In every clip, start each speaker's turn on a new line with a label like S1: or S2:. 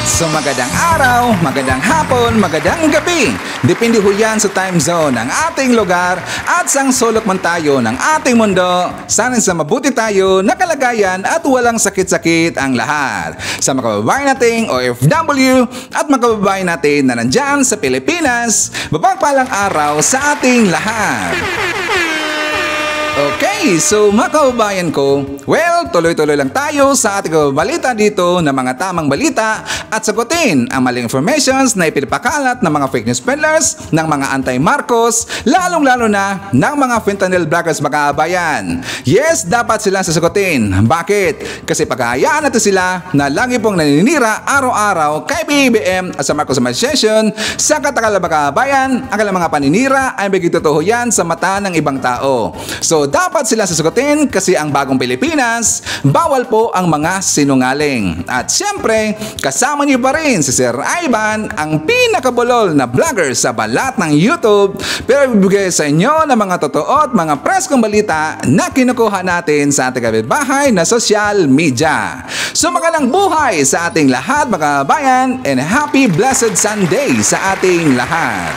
S1: So magandang araw, magandang hapon, magandang gabi. Depende ho yan sa time zone ng ating lugar at sang sulok man tayo ng ating mundo. Sana sa mabuti tayo, nakalagayan at walang sakit-sakit ang lahat. Sa mga kababayan nating OFW at mga kababayan natin na nandyan sa Pilipinas, mapagpalang araw sa ating lahat. Okay, so mga kababayan ko, well, tuloy-tuloy lang tayo sa ating balita dito na mga tamang balita at sagutin ang maling informations na ipinapakalat ng mga fake news peddlers, ng mga anti-Marcos, lalong-lalo na ng mga fentanyl bloggers mga kababayan. Yes, dapat silang sasagutin. Bakit? Kasi paghahayaan natin sila na lagi pong naninira araw-araw kay BBM at sa Marcos Administration sa katagalan mga kababayan, ang kanilang mga paninira ay may totoo yan sa mata ng ibang tao. So, dapat sila sasagutin kasi ang bagong Pilipinas, bawal po ang mga sinungaling. At siyempre, kasama niyo pa rin si Sir Ivan, ang pinakabulol na vlogger sa balat ng YouTube, pero ibibigay sa inyo ng mga totoo at mga preskong balita na kinukuha natin sa ating kapitbahay na social media. So magandang buhay sa ating lahat mga kabayan and happy blessed Sunday sa ating lahat.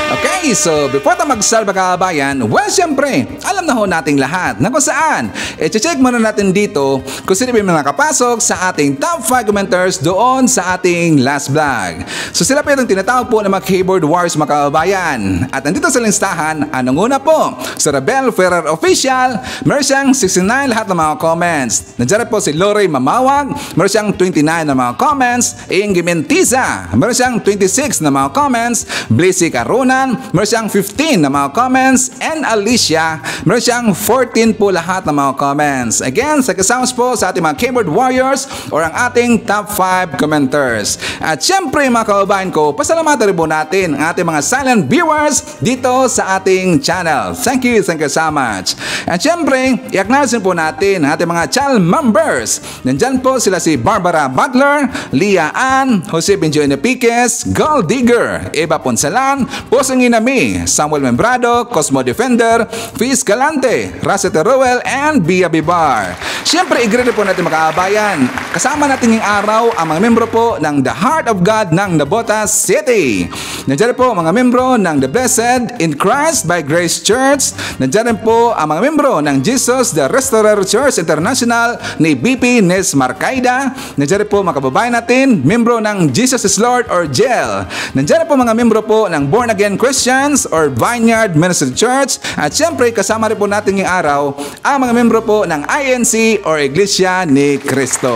S1: Okay, so before tayo mag-start mga kabayan, well, siyempre, alam na ho nating lahat na kung saan. I-check muna natin dito kung sino yung mga kapasok sa ating top 5 commenters doon sa ating last vlog. So sila po itong tinatawag po ng mga keyboard wars mga kabayan. At nandito sa listahan, anong una po? Sa Rebel Ferrer Official, meron siyang 69 lahat ng mga comments. Nandiyan po si Lori Mamawag, meron siyang 29 na mga comments. Ingi Mentiza, meron siyang 26 na mga comments. Blissy Caruna, meron siyang 15 na mga comments, and Alicia, meron siyang 14 po lahat ng mga comments. Again, sa kasama po sa ating mga keyboard warriors or ang ating top 5 commenters. At syempre mga kababayan ko, pasalamatan rin po natin ang ating mga silent viewers dito sa ating channel. Thank you so much. At syempre, i-acknowledge po natin ang ating mga channel members. Nandyan po sila si Barbara Butler, Leah Ann, Jose Benjo Enriquez, Gold Digger, Eva Ponsalan, Pusong Inami, Samuel Membrado, Cosmo Defender, Fiz Galante, Rosette Rowell, and Bia Bibar. Siyempre, i-greet po natin mga kababayan. Kasama natin ngayong araw ang mga membro po ng The Heart of God ng Navotas City. Nandiyan po mga membro ng The Blessed in Christ by Grace Church. Nandiyan po ang mga membro ng Jesus the Restorer Church International ni BP Nes Marcaida. Nandiyan po mga kababayan natin, membro ng Jesus is Lord or JEL. Nandiyan po mga membro po ng Born Again Christians or Vineyard Ministry Church. At syempre, kasama rin po natin ngayong araw ang mga membro po ng INC or Iglesia ni Cristo.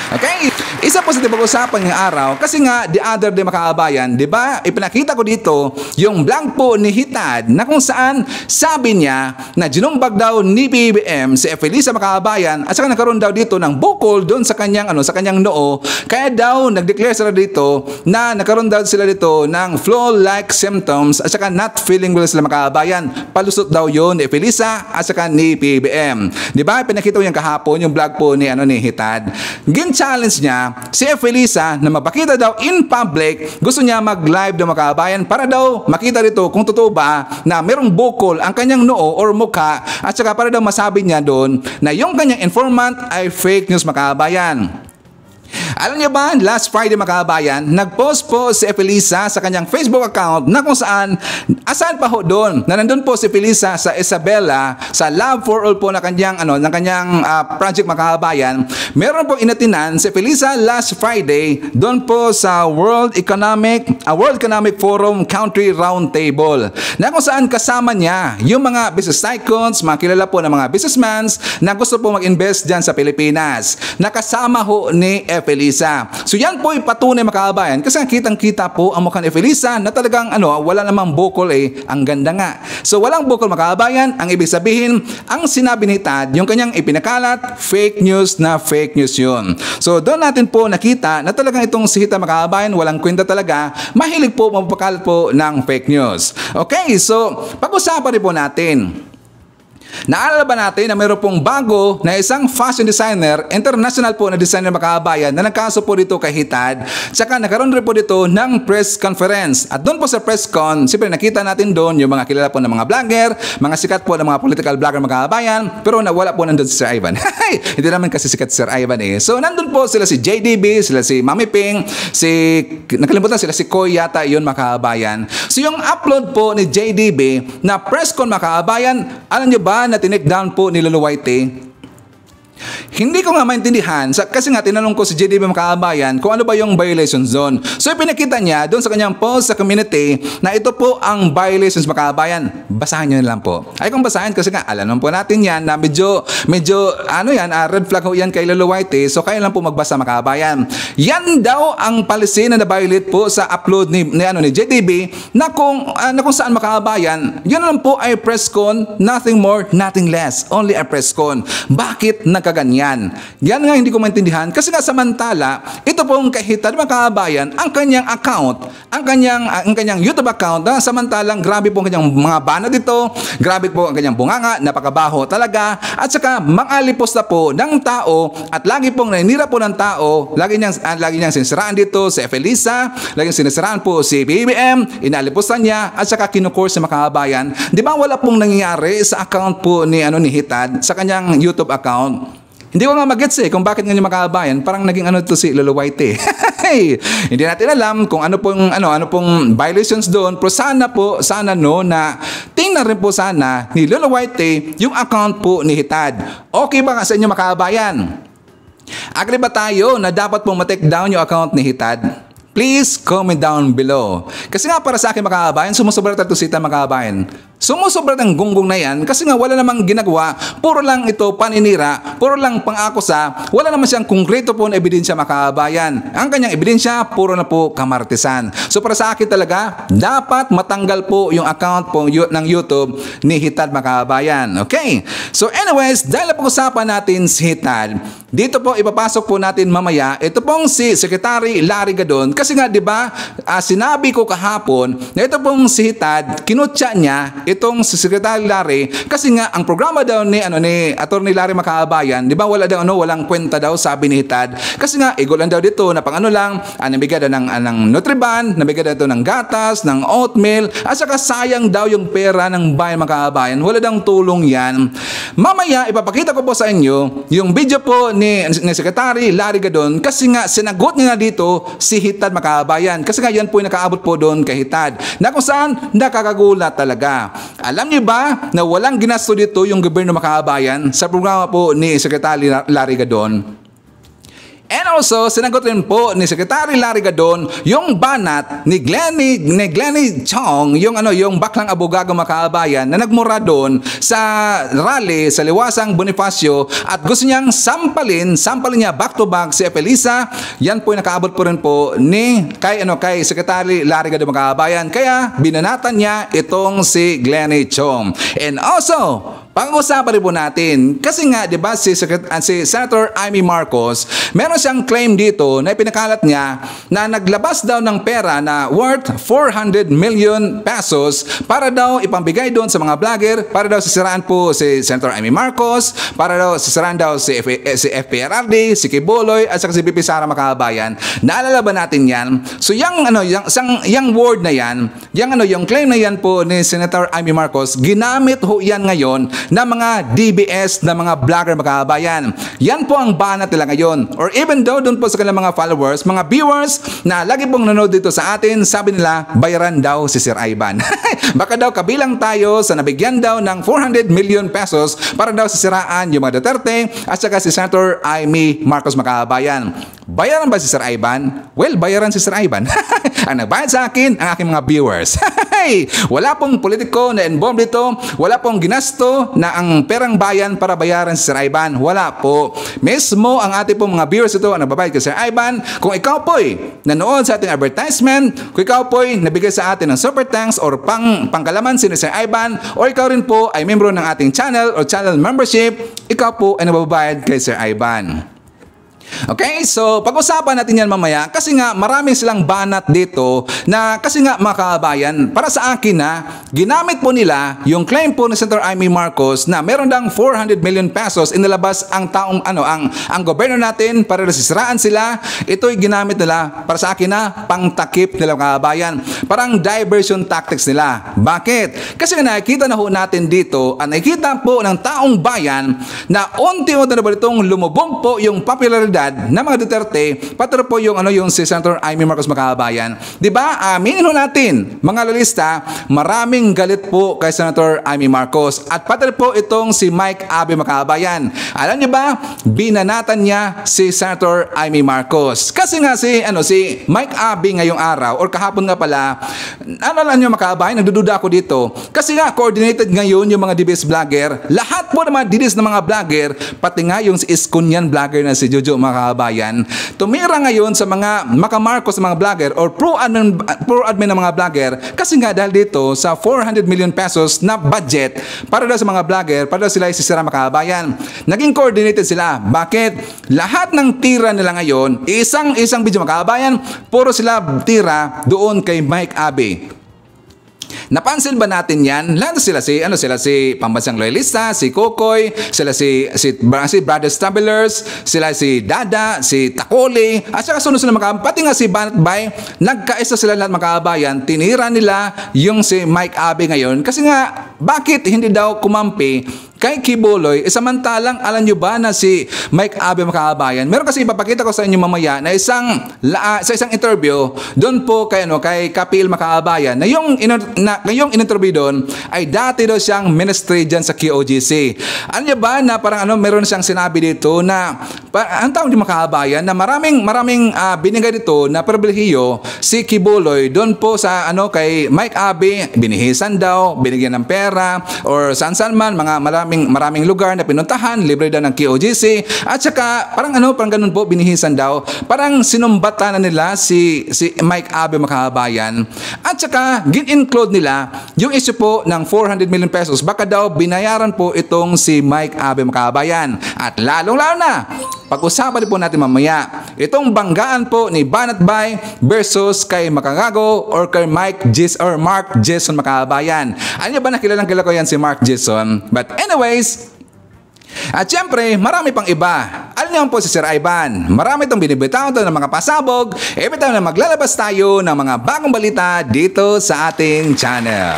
S1: Okay, isa po sa pag-usapan ngayong araw kasi nga the other day mga kababayan, di ba, ipinakita ko dito yung vlog po ni Hitad na kung saan sabi niya na ginumbag daw ni BBM si Efelisa mga kababayan at saka nagkaroon daw dito ng bukol doon sa kanyang sa kanyang noo, kaya daw nag-declare sila dito na nagkaroon daw sila dito ng flu-like symptoms at saka not feeling well sila mga kababayan. Palusot daw yun ni Efelisa at saka ni BBM. Di ba, pinakita ko yung kahapon yung vlog po ni ni Hitad. Challenge niya si Efelisa na mapakita daw in public, gusto niya mag-live daw mga kababayan para daw makita dito kung totoo ba na merong bukol ang kanyang noo or mukha at saka para daw masabi niya doon na yung kanyang informant ay fake news mga kababayan. Alam niyo ba, last Friday mga kababayan, nag-post po si Efelisa sa kanyang Facebook account na kung saan, asan pa ho doon, na nandun po si Efelisa sa Isabela, sa Love for All po na kanyang, ng kanyang project mga kababayan. Meron po inatinan si Efelisa last Friday, doon po sa World Economic Forum Country Roundtable, na kung saan kasama niya yung mga business tycoons, mga kilala po ng mga businessmen na gusto po mag-invest dyan sa Pilipinas. Nakasama ho ni Efelisa. So yan po ay patunay mga kababayan kasi kitang-kita po ang mukha ni Efelisa na talagang wala namang bukol ang ganda nga. So walang bukol mga kababayan, ang ibig sabihin, ang sinabi ni Tad, yung kanyang ipinakalat, fake news yun. So doon natin po nakita na talagang itong si Hita mga kababayan, walang kwenta talaga, mahilig po magpakalat po ng fake news. Okay, so pag-usapan rin po natin. Naalala ba natin na mayroon pong bago na isang fashion designer, international po na designer mga kabayan na nagkaso po dito kay Hitad. Tsaka nagkaroon rin po dito ng press conference. At doon po sa press con, siyempre nakita natin doon yung mga kilala po ng mga vlogger, mga sikat po ng mga political vlogger mga kabayan, pero nawala po nandun si Sir Ivan. Hindi naman kasi sikat si Sir Ivan eh. So nandun po sila si JDB, sila si Mami Ping, nakalimutan sila si Koy yata yun mga kabayan. So yung upload po ni JDB na press con mga kabayan, alam nyo ba na tinake down po ni Lolo Whitey? Hindi ko nga maintindihan kasi nga tinanong ko si JDB mga kabayan kung ano ba yung violation zone. So ipinakita niya doon sa kanyang post sa community na ito po ang violations mga kabayan. Basahin niyo na lang po. Ay kung basahin kasi nga alam naman po natin yan na medyo ano yan, red flag ho yan kay Lolo Whitey. So kaya lang po magbasa mga kabayan. Yan daw ang policy na na-violate po sa upload ni JDB na kung saan mga kabayan, yun lang po ay press con, nothing more, nothing less. Only a press con. Bakit nagkaganyan? Yan nga hindi ko maintindihan kasi nga samantala ito pong kay Hitad mga kabayan ang kanyang account, ang kanyang YouTube account samantalang grabe po ang kanyang mga banat dito, grabe po ang kanyang bunganga, napakabaho talaga at saka mangalipos na po ng tao at lagi pong naninira po ng tao, lagi niyang sinisiraan dito si Felisa, lagi niyang sinisiraan po si BBM, inalipusan niya at saka kinukurse sa mga kabayan. Di ba wala pong nangyayari sa account po ni Hitad sa kanyang YouTube account? Hindi ko nga mag-gets kung bakit nga yung mga kabayan parang naging to si Lolo Whitey. Hindi natin alam kung ano pong violations doon, pero sana na tingnan rin po sana ni Lolo Whitey yung account po ni Hitad. Okay ba sa inyo mga kabayan? Agree ba tayo na dapat pong ma-take down yung account ni Hitad? Please comment down below. Kasi nga para sa akin mga kabayan, sumusobra tayo sita mga kabayan. Sumusobra ng gunggong na yan kasi nga wala namang ginagawa, puro lang ito paninira, puro lang pang-akusa, wala naman siyang konkreto po na ebidensya mga kabayan. Ang kanyang ebidensya, puro na po kamartisan. So para sa akin talaga, dapat matanggal po yung account po ng YouTube ni Hitad mga kabayan. Okay? So anyways, dahil pag-usapan natin si Hitad, dito po ipapasok po natin mamaya, ito pong si Secretary Larry Gadon. Kasi nga 'di ba, sinabi ko kahapon na ito pong si Hitad, kinutya niya itong si Secretary Larry kasi nga ang programa daw ni Attorney Larry Makabayan, 'di ba walang kwenta daw sabi ni Hitad. Kasi nga ego lang daw dito na pang nabigyan daw ng Nutriban, nabigyan daw ng gatas, ng oatmeal, at saka sayang daw yung pera ng bayan Makabayan. Wala daw tulong 'yan. Mamaya ipapakita ko po sa inyo yung video po ni Secretary Larry Gadon kasi nga sinagot niya dito si Hitad Makabayan. Kasi nga yan po yung nakaabot po doon kay Hitad. Na kung saan nakakagulat talaga. Alam niyo ba na walang ginasto dito yung gobyerno Makabayan sa programa po ni Secretary Larry Gadon? And also, sinagot rin po ni Secretary Larry Gadon yung banat ni Glenny Chong, yung baklang abogado Makabayan na nagmura doon sa rally sa Liwasang Bonifacio at gusto niyang sampalin niya back to back si Felisa. Yan po yung nakaabot po rin po kay Secretary Larry Gadon Makabayan. Kaya binanatan niya itong si Glenny Chong. And also, pag-usapan rin po natin, kasi nga, di ba, si Senator Amy Marcos, meron siyang claim dito na ipinakalat niya na naglabas daw ng pera na worth 400 million pesos para daw ipambigay doon sa mga vlogger, para daw sisiraan po si Senator Amy Marcos, para daw sisiraan daw si FPRRD, si Kibuloy, at saka si BP Sara Makabayan. Naalala ba natin yan? So, yung word na yan, yung claim na yan po ni Senator Amy Marcos, ginamit ho yan ngayon na mga DBS na mga vlogger mga kabayan. Yan po ang banat nila ngayon. Or even though doon po sa kanilang mga followers, mga viewers na lagi pong nanonood dito sa atin, sabi nila, bayaran daw si Sir Ivan. Baka daw kabilang tayo sa nabigyan daw ng 400 million pesos para daw sisiraan yung mga Duterte at saka si Senator Amy Marcos mga kabayan. Bayaran ba si Sir Ivan? Well, bayaran si Sir Ivan. Ang nagbayad sa akin, ang aking mga viewers. Wala pong politiko na involved dito, wala pong ginasto na ang perang bayan para bayaran si Sir Ivan. Wala po. Mismo ang ating pong mga viewers ito ang nagbabayad kay Sir Ivan. Kung ikaw po'y nanood sa ating advertisement, kung ikaw po'y nabigay sa atin ng super thanks or pangkalamansi ni Sir Ivan, o ikaw rin po ay membro ng ating channel or channel membership, ikaw po ay nababayad kay Sir Ivan. Okay, so pag-usapan natin yan mamaya kasi nga marami silang banat dito na kasi nga mga kababayan, para sa akin na ginamit po nila yung claim po ni Senator Amy Marcos na meron dang 400 million pesos inilabas ang taong ang gobyerno natin para nasisiraan sila. Ito'y ginamit nila para sa akin na pangtakip nila mga kababayan. Parang diversion tactics nila. Bakit? Kasi nakikita na ho natin dito at nakikita po ng taong bayan na unti-unti na ba itong lumubog po yung popularidad ng mga Duterte, pati po yung yung si Senator Amy Marcos mga kababayan. 'Di ba? Aminin ho natin, mga lalista, maraming galit po kay Senator Amy Marcos at pati po itong si Mike Abe mga kababayan. Alam niyo ba, binanatan niya si Senator Amy Marcos. Kasi nga si Mike Abe ngayong araw or kahapon nga pala, alam niyo mga kababayan, nagdududa ako dito. Kasi nga coordinated ngayon yung mga DBS vlogger, lahat po ng mga DBS ng mga vlogger, pati nga yung si Iskunyan vlogger na si Jojo mga kababayan, tumira ngayon sa mga makamarcos ng mga vlogger or pro-admin ng mga vlogger kasi nga dahil dito sa 400 million pesos na budget para daw sa mga vlogger, para daw sila isisira mga kababayan. Naging coordinated sila. Bakit? Lahat ng tira nila ngayon, isang video mga kababayan, puro sila tira doon kay Mike Abe. Napansin ba natin yan? Lahat sila si Pambansang Loyalista, si Kokoy, sila si Brothers Travelers, sila si Dada, si Takoli, at saka sunod-sunod pati nga si Banat Bay, nagkaisa sila lahat mga kababayan, tinira nila yung si Mike Abe ngayon kasi nga, bakit hindi daw kumampi kay Kibuloy, samantalang alam nyo ba na si Mike Abe mga kababayan, meron kasi ipapakita ko sa inyo mamaya na sa isang interview doon po kay Kapil mga kababayan na yung in-interview doon ay dati daw siyang ministry dyan sa QOGC. Alam nyo ba na parang meron siyang sinabi dito na ang tawag ng mga kababayan na maraming binigay dito na pribilehiyo si Kibuloy doon po sa kay Mike Abe, binihisan daw, binigyan ng pera or saan man maraming lugar na pinuntahan, libre daw ng QOGC, at saka parang ganun po, binihisan daw, parang sinumbatan na nila si Mike Abe mga kababayan, at saka gin-include nila yung issue po ng 400 million pesos, baka daw binayaran po itong si Mike Abe mga kababayan. At lalong-lalo na, pag-usapan po natin mamaya, itong banggaan po ni Banat Bay versus kay Makagago or kay Mark Jason mga kababayan. Ano nyo ba nakilalang ko yan si Mark Jason? But anyways, at syempre, marami pang iba. Alam niyo po si Sir Ivan, marami itong binibitaw ng mga pasabog every time na maglalabas tayo ng mga bagong balita dito sa ating channel.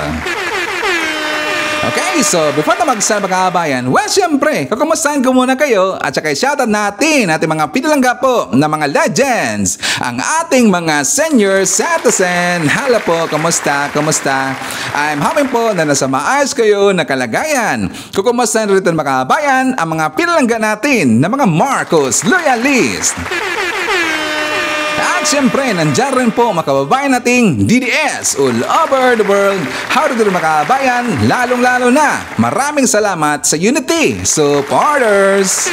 S1: Okay, so before na mag-start mga kababayan, well, syempre, kukumustahin ko muna kayo at saka shoutout natin ating mga pinalangga po na mga legends, ang ating mga senior citizen. Hello po, kumusta? I'm hoping po na nasa maayos kayo na kalagayan. Kukumustahin rito mga kababayan ang mga pinalangga natin na mga Marcos Loyalist. At siyempre, nandiyan rin po mga kababayan nating DDS all over the world. How to do mga kababayan, lalong-lalo na. Maraming salamat sa Unity supporters.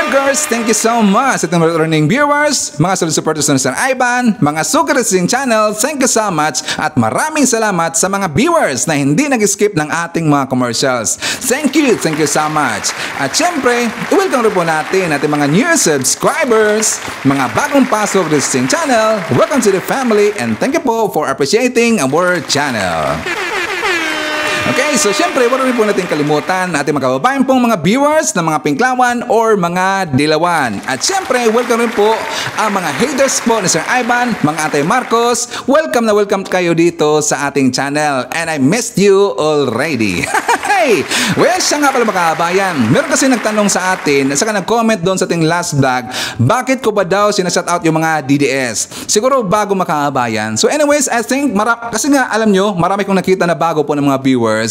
S1: Girls, thank you so much sa ating returning viewers, mga solid supporters ng Sir Ivan, mga Sukarising channel, thank you so much at maraming salamat sa mga viewers na hindi nag-skip ng ating mga commercials. Thank you so much. At syempre, welcome rin po natin ating mga new subscribers, mga bagong pasok sa Sukarising channel. Welcome to the family and thank you po for appreciating our channel. Okay, so syempre, wala rin po natin kalimutan ating mga kababayan pong mga viewers ng mga Pinklawan or mga Dilawan. At syempre, welcome rin po ang mga haters po ni Sir Ivan, mga Ate Marcos. Welcome na welcome kayo dito sa ating channel. And I missed you already. Hey! Well, siya nga pala mga kababayan. Meron kasi nagtanong sa atin, saka nag-comment doon sa ating last vlog, bakit ko ba daw sinashout yung mga DDS? Siguro bago mga kababayan. So anyways, I think, kasi nga alam nyo, marami kong nakita na bago po ng mga viewers.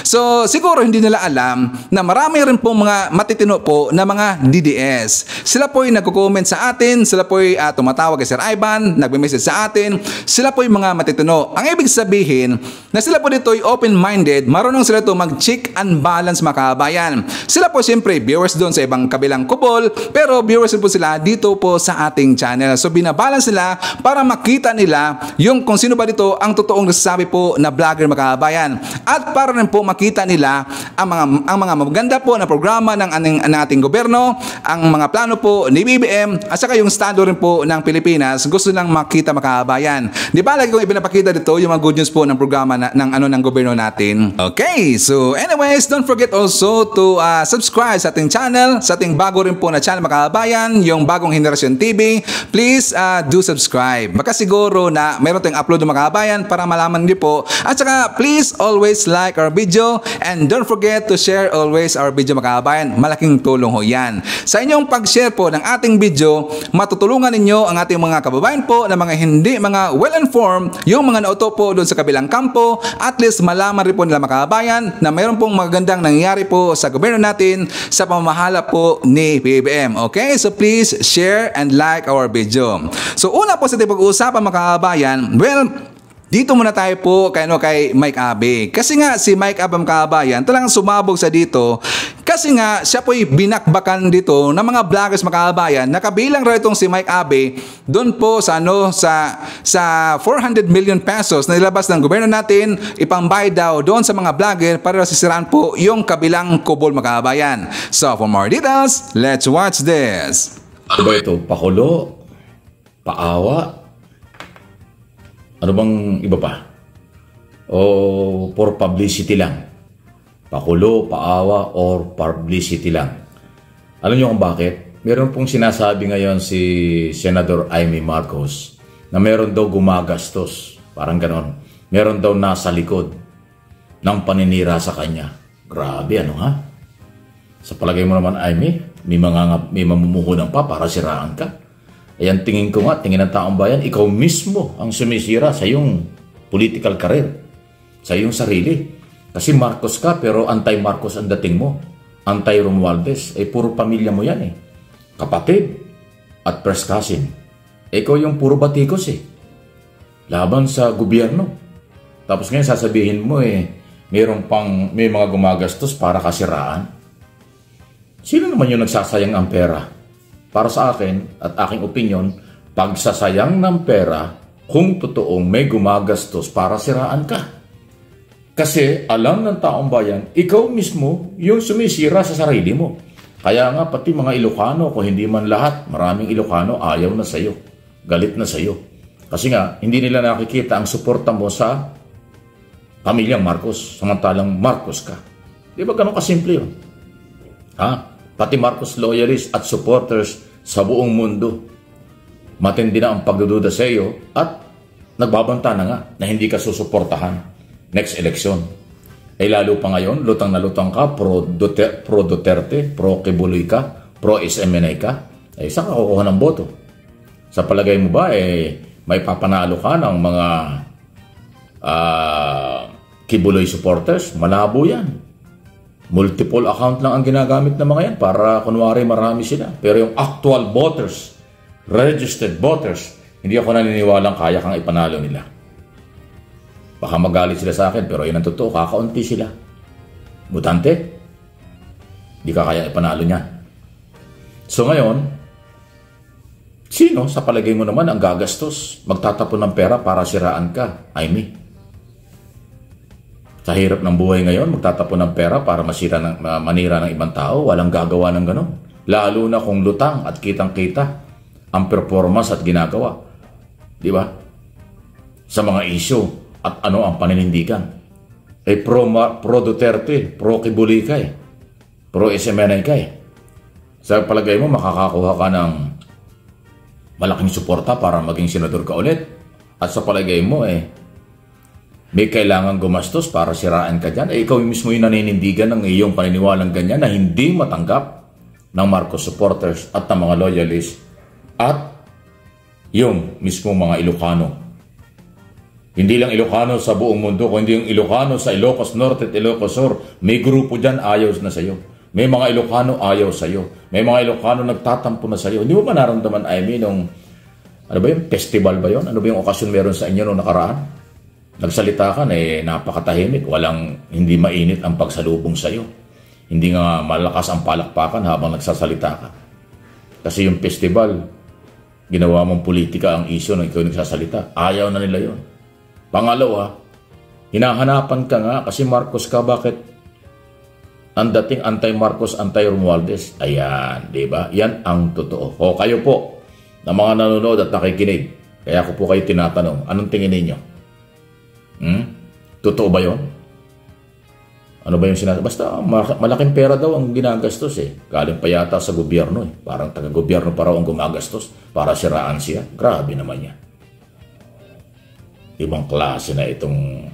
S1: So, siguro hindi nila alam na marami rin po mga matitino po na mga DDS. Sila po ay nagko-comment sa atin, sila po ay tumatawag kay Sir Ivan, nagme-message sa atin, sila po ay mga matitino. Ang ibig sabihin na sila po dito ay open-minded, marunong sila to mag-check and balance mga kababayan. Sila po siyempre viewers doon sa ibang kabilang kubol, pero viewers po sila dito po sa ating channel. So, binabalance nila para makita nila yung kung sino ba dito ang totoong nasasabi po na vlogger mga kababayan. At at para rin po makita nila ang mga maganda po na programa ng ating gobyerno, ang mga plano po ni BBM at saka yung estado rin po ng Pilipinas. Gusto lang makita mga kabayan. Di ba lagi kong ipinapakita dito yung mga good news po ng programa ng gobyerno natin. Okay, so anyways, don't forget also to subscribe sa ating channel, sa ating bago rin po na channel mga kabayan, yung Bagong Henerasyon TV. Please do subscribe. Baka siguro na meron tayong upload ng mga kabayan para malaman niyo po. At saka please always like our video and don't forget to share always our video mga kabayan. Malaking tulong ho yan. Sa inyong pag-share po ng ating video, matutulungan ninyo ang ating mga kababayan po na mga hindi mga well-informed, yung mga nauto po doon sa kabilang kampo, at least malaman rin po nila mga kababayan na mayroon pong magandang nangyayari po sa gobyerno natin sa pamamahala po ni BBM. Okay? So please share and like our video. So una po sa ating pag-uusapan mga kababayan, well, dito muna tayo po kay Mike Abe. Kasi nga si Mike Abe mga kababayan talagang sumabog sa dito. Kasi nga siya po'y binakbakan dito ng mga vloggers mga kababayan. Nakabilang raw itong si Mike Abe doon po sa 400 million pesos na nilabas ng gobyerno natin, ipambayad daw doon sa mga vlogger para sisiraan po yung kabilang kubol mga kababayan. So for more details, let's watch this.
S2: Ano ba ito? Pakulo? Paawa? Ano bang iba pa? O for publicity lang? Pakulo, paawa, or publicity lang? Alam niyo kung bakit? Meron pong sinasabi ngayon si Senador Amy Marcos na meron daw gumagastos. Parang ganon. Meron daw nasa likod ng paninira sa kanya. Grabe, ano ha? Sa palagay mo naman, Amy, may mamumuhunan pa para siraan ka. Ayan, tingin ko nga, tingin ng taong bayan, ikaw mismo ang sumisira sa iyong political career, sa iyong sarili. Kasi Marcos ka, pero anti-Marcos ang dating mo. Anti-Romualdez, puro pamilya mo yan Kapatid at first cousin. Ikaw yung puro batikos laban sa gobyerno. Tapos ngayon sasabihin mo may mga gumagastos para kasiraan. Sino naman yung nagsasayang ang pera? Para sa akin at aking opinion, pagsasayang ng pera kung totoong may gumagastos para siraan ka. Kasi alam ng taong bayan, ikaw mismo yung sumisira sa sarili mo. Kaya nga pati mga Ilocano, kung hindi man lahat, maraming Ilocano ayaw na sa'yo. Galit na sa'yo. Kasi nga, hindi nila nakikita ang suporta mo sa pamilyang Marcos, samantalang Marcos ka. Di ba ganun kasimple yun? Pati Marcos loyalists at supporters sa buong mundo, matindi na ang pagdududa sa iyo at nagbabanta na nga na hindi ka susuportahan next election. Lalo pa ngayon, lutang na lutang ka, pro Duterte, pro Kibuloy ka, pro SMNI ka, saan ka kukuha ng boto? Sa palagay mo ba, may papanalo ka ng mga Kibuloy supporters? Malabo yan. Multiple account lang ang ginagamit ng mga yan para kunwari marami sila. Pero yung actual voters, registered voters, hindi ako naniniwalang kaya kang ipanalo nila. Baka magalit sila sa akin, pero yun ang totoo, kakaunti sila. Butante, hindi ka kaya ipanalo niya. So ngayon, sino sa palagay mo naman ang gagastos, magtatapon ng pera para siraan ka? Amy. Sa hirap ng buhay ngayon, magtatapon ng pera para manira ng ibang tao, walang gagawa ng ganon. Lalo na kung lutang at kitang-kita ang performance at ginagawa. Di ba? Sa mga issue at ano ang paninindigan. Pro Duterte, pro Kibuloy ka pro SMNI ka Sa palagay mo, makakakuha ka ng malaking suporta para maging senador ka ulit. At sa palagay mo, may kailangan gumastos para siraan ka dyan. Ikaw mismo yung naninindigan ng iyong paniniwalang ganyan na hindi matanggap ng Marcos supporters at ng mga loyalists at yung mismo mga Ilocano. Hindi lang Ilocano sa buong mundo, kundi yung Ilocano sa Ilocos Norte at Ilocos Sur. May grupo dyan ayaw na sa'yo. May mga Ilocano ayaw sa'yo. May mga Ilocano nagtatampo na sa'yo. Hindi mo ba naramdaman, Amy, nung ano ba yung festival ba yun? Ano ba yung okasyon meron sa inyo nung nakaraan? Nagsalita ka na napakatahimik, hindi mainit ang pagsalubong sa iyo. Hindi nga malakas ang palakpakan habang nagsasalita ka. Kasi yung festival, ginawa mong politika ang isyo na ikaw nagsasalita. Ayaw na nila yon. Pangalawa, Hinahanapan ka nga kasi Marcos ka, bakit ang dating anti-Marcos, anti-Romualdez? Ayan, di ba? Yan ang totoo. O kayo po, na mga nanonood at nakikinig, kaya ko po kayo tinatanong, anong tingin ninyo? Totoo ba yun? Ano ba yung sinasabi? Basta malaking pera daw ang ginagastos eh. Galing pa yata sa gobyerno eh. Parang taga-gobyerno pa raw ang gumagastos para siraan siya. Grabe naman yan. Ibang klase na itong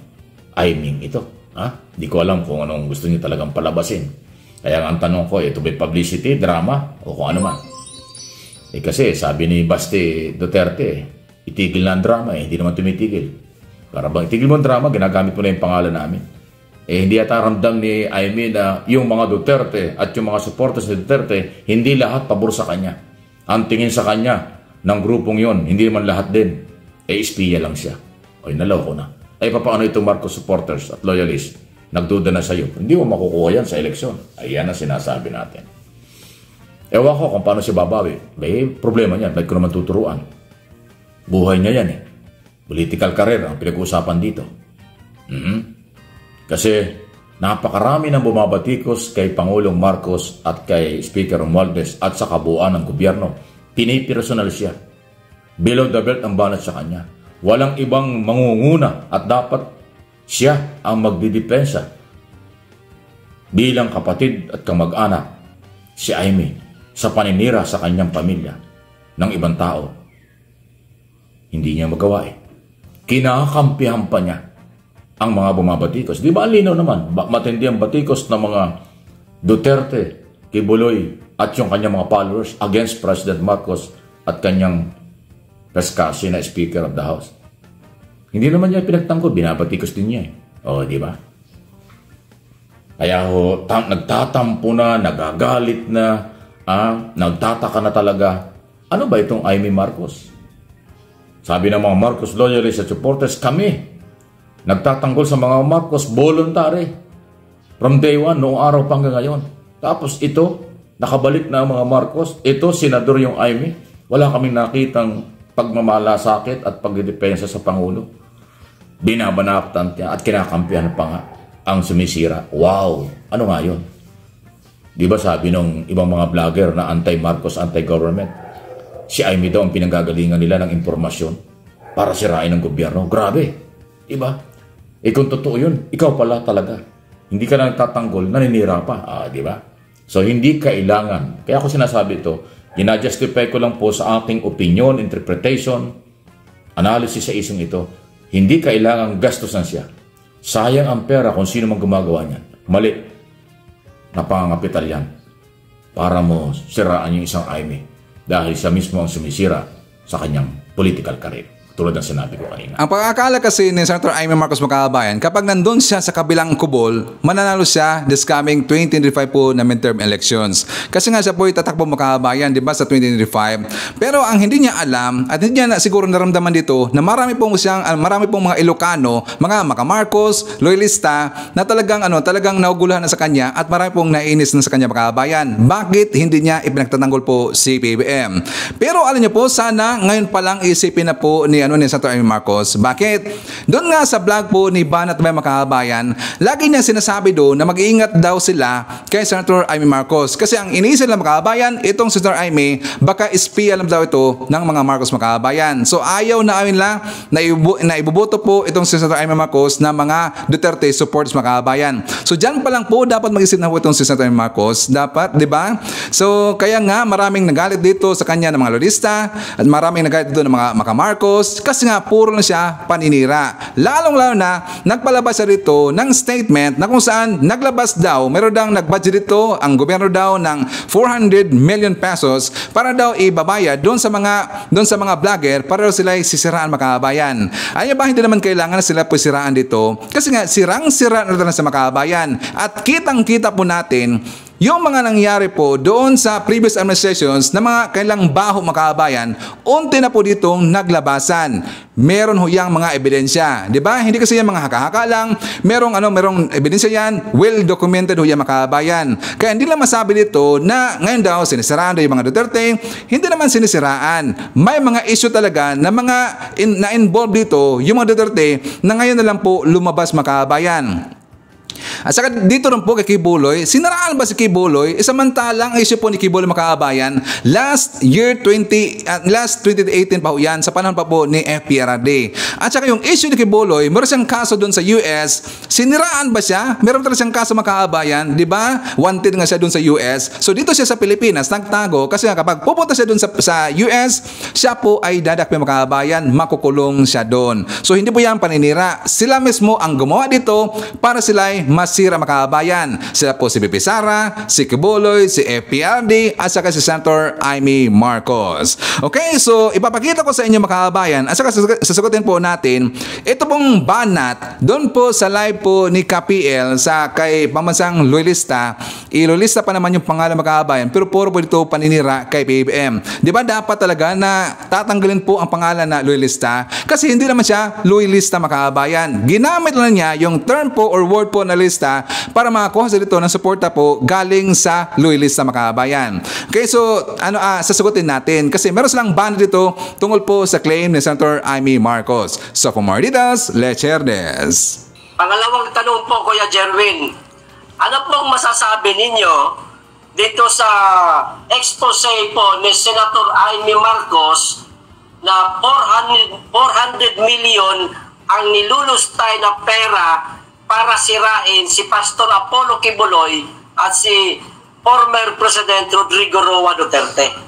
S2: aiming ito. Di ko alam kung anong gusto niyo talagang palabasin. Kaya ang tanong ko, ito ba publicity, drama, o kung ano man? Kasi sabi ni Basti Duterte, itigil na ang drama hindi naman tumitigil. Para bang itigil mo ang drama, ginagamit mo na yung pangalan namin. Hindi yata ramdam ni Aimee na yung mga Duterte at yung mga supporters ni Duterte, hindi lahat pabor sa kanya. Ang tingin sa kanya ng grupong yon, hindi naman lahat din. Espiya lang siya. Naloko na. Paano itong Marcos supporters at loyalists? Nagduda na sa'yo. Hindi mo makukuha yan sa eleksyon. Ayan ang sinasabi natin. Ewan ko kung paano siya babawi. Problema niyan. Ba't ko naman tuturuan? Buhay niya yan eh. Political career ang pinag-uusapan dito. Kasi napakarami ng bumabatikos kay Pangulong Marcos at kay Speaker Romualdez at sa kabuuan ng gobyerno. Pinipersonal siya. Below the belt ang banat sa kanya. Walang ibang mangunguna at dapat siya ang magdidepensa. Bilang kapatid at kamag-anak, si Aimee sa paninira sa kanyang pamilya ng ibang tao. Hindi niya magawa eh. Kinakampihan pa niya ang mga bumabatikos. Di ba ang linaw naman? Matindi ang batikos ng mga Duterte, Kibuloy at yung kanyang mga followers against President Marcos at kanyang kaskasi na Speaker of the House. Hindi naman niya pinagtanggol, binabatikos din niya eh. Di ba? Kaya nagtatampo na, nagagalit na, nagtataka na talaga. Ano ba itong Aimee Marcos? Sabi ng mga Marcos loyalists at supporters, kami nagtatanggol sa mga Marcos voluntary from day one, noong araw pa hanggang ngayon. Tapos ito, nakabalik na ang mga Marcos. Ito, senador yung Aimee. Wala kaming nakitang pagmamalasakit at pagdedepensa sa Pangulo. Binabanatan niya at kinakampihan pa nga ang sumisira. Wow! Ano nga yun? Di ba sabi ng ibang mga vlogger na anti-Marcos, anti-government? Si Aimee daw ang pinanggagalingan nila ng impormasyon para sirain ang gobyerno. Grabe! Di ba? Kung totoo yun, ikaw pala talaga. Hindi ka na nagtatanggol, naninira pa. Di ba? So, hindi kailangan. Kaya ako sinasabi ito, ginajustify ko lang po sa aking opinion, interpretation, analysis sa isang ito. Hindi kailangan gastusan siya. Sayang ang pera kung sino mang gumagawa niyan. Mali. Napangangapital yan. Para mo siraan yung isang Aimee. Dahil siya mismo ang sumisira sa kanyang political career. Tulad ng sinabi ko kanina.
S1: Ang pag-akala kasi ni Senator Aimee Marcos Makabayan, kapag nandun siya sa kabilang kubol, mananalo siya this coming 2025 po na midterm elections. Kasi nga siya po itatakbo Makabayan, di ba, sa 2025. Pero ang hindi niya alam, at hindi niya na siguro naramdaman dito, na marami pong mga Ilocano, mga Maka-Marcos, loyalista, na talagang nauguluhan na sa kanya at marami pong naiinis na sa kanya Makabayan. Bakit hindi niya ipinagtatanggol po si PBBM? Pero alam niyo po, sana ngayon pa lang isipin na po ni Senator Aimee Marcos. Bakit? Doon nga sa vlog po ni Banat Bay Makabayan, lagi niya sinasabi doon na mag-iingat daw sila kay Senator Aimee Marcos. Kasi ang iniisip ng Makabayan, itong Senator Aimee, baka espiya lang daw ito ng mga Marcos Makabayan. So ayaw na amin lang na ibuboto po itong Senator Aimee Marcos na mga Duterte supporters Makabayan. So dyan pa lang po dapat mag-isip na po itong Senator Aimee Marcos. Dapat, di ba? So kaya nga maraming nagalit dito sa kanya ng mga loyalista at maraming nagalit dito ng mga Maka-Marcos kasi nga puro na siya paninira. Lalong-lalo na nagpalabas siya rito ng statement na kung saan naglabas daw, meron daw nagbudget dito ang gobyerno daw ng 400 million pesos para daw ibabayad doon sa mga vlogger para daw sila sisiraan Makabayan. Ayun ba, hindi naman kailangan na sila po siraan dito kasi nga sirang-sira na sa Makabayan at kitang-kita po natin yung mga nangyari po doon sa previous administrations na mga kailang baho makabayan, unti na po ditong naglabasan. Meron ho yang mga ebidensya, di ba? Hindi kasi yan mga haka-haka lang. Merong ebidensya yan, well documented ho yang makabayan. Kaya hindi lang masabi dito na ngayon daw sinisiraan daw yung mga Duterte. Hindi naman sinisiraan. May mga issue talaga na mga na-involved dito yung mga Duterte na ngayon na lang po lumabas makabayan. At saka dito rin po kay Kibuloy, sinaraan ba si Kibuloy? Samantalang ang issue po ni Kibuloy makabayan, last 2018 pa po yan, sa panahon pa po ni FPRD. At saka yung issue ni Kibuloy, meron siyang kaso doon sa US, siniraan ba siya? Meron talaga siyang kaso makabayan, di ba? Wanted nga siya doon sa US. So dito siya sa Pilipinas, nagtago, kasi kapag pupunta siya doon sa US, siya po ay dadakpi makabayan, makukulong siya doon. So hindi po yan paninira. Sila mismo ang gumawa dito para sila ay masira makabayan. Sila po si BP Sara, si Kibuloy, si FPRD, at saka si Senator Amy Marcos. Okay, so ipapakita ko sa inyo makabayan, at saka sasagutin po natin, ito pong banat, doon po sa live po ni KPL sa kay pamansang loyalista, iloyalista pa naman yung pangalan makabayan, pero puro po dito paninira kay PBBM. Di ba dapat talaga na tatanggalin po ang pangalan na loyalista? Kasi hindi naman siya loyalista makabayan. Ginamit lang niya yung term po or word po na lista para makakuha sa dito ng suporta po galing sa loyalista makabayan. Okay, so sasagutin natin kasi meron silang ban dito tungkol po sa claim ni Senator Amy Marcos. So for more details, let's share this.
S3: Pangalawang tanong po, Kuya Jerwin, ano pong masasabi ninyo dito sa expose po ni Senator Amy Marcos na 400 million ang nilulustay na pera para sirain si Pastor Apollo Kibuloy at si former President Rodrigo Roa Duterte?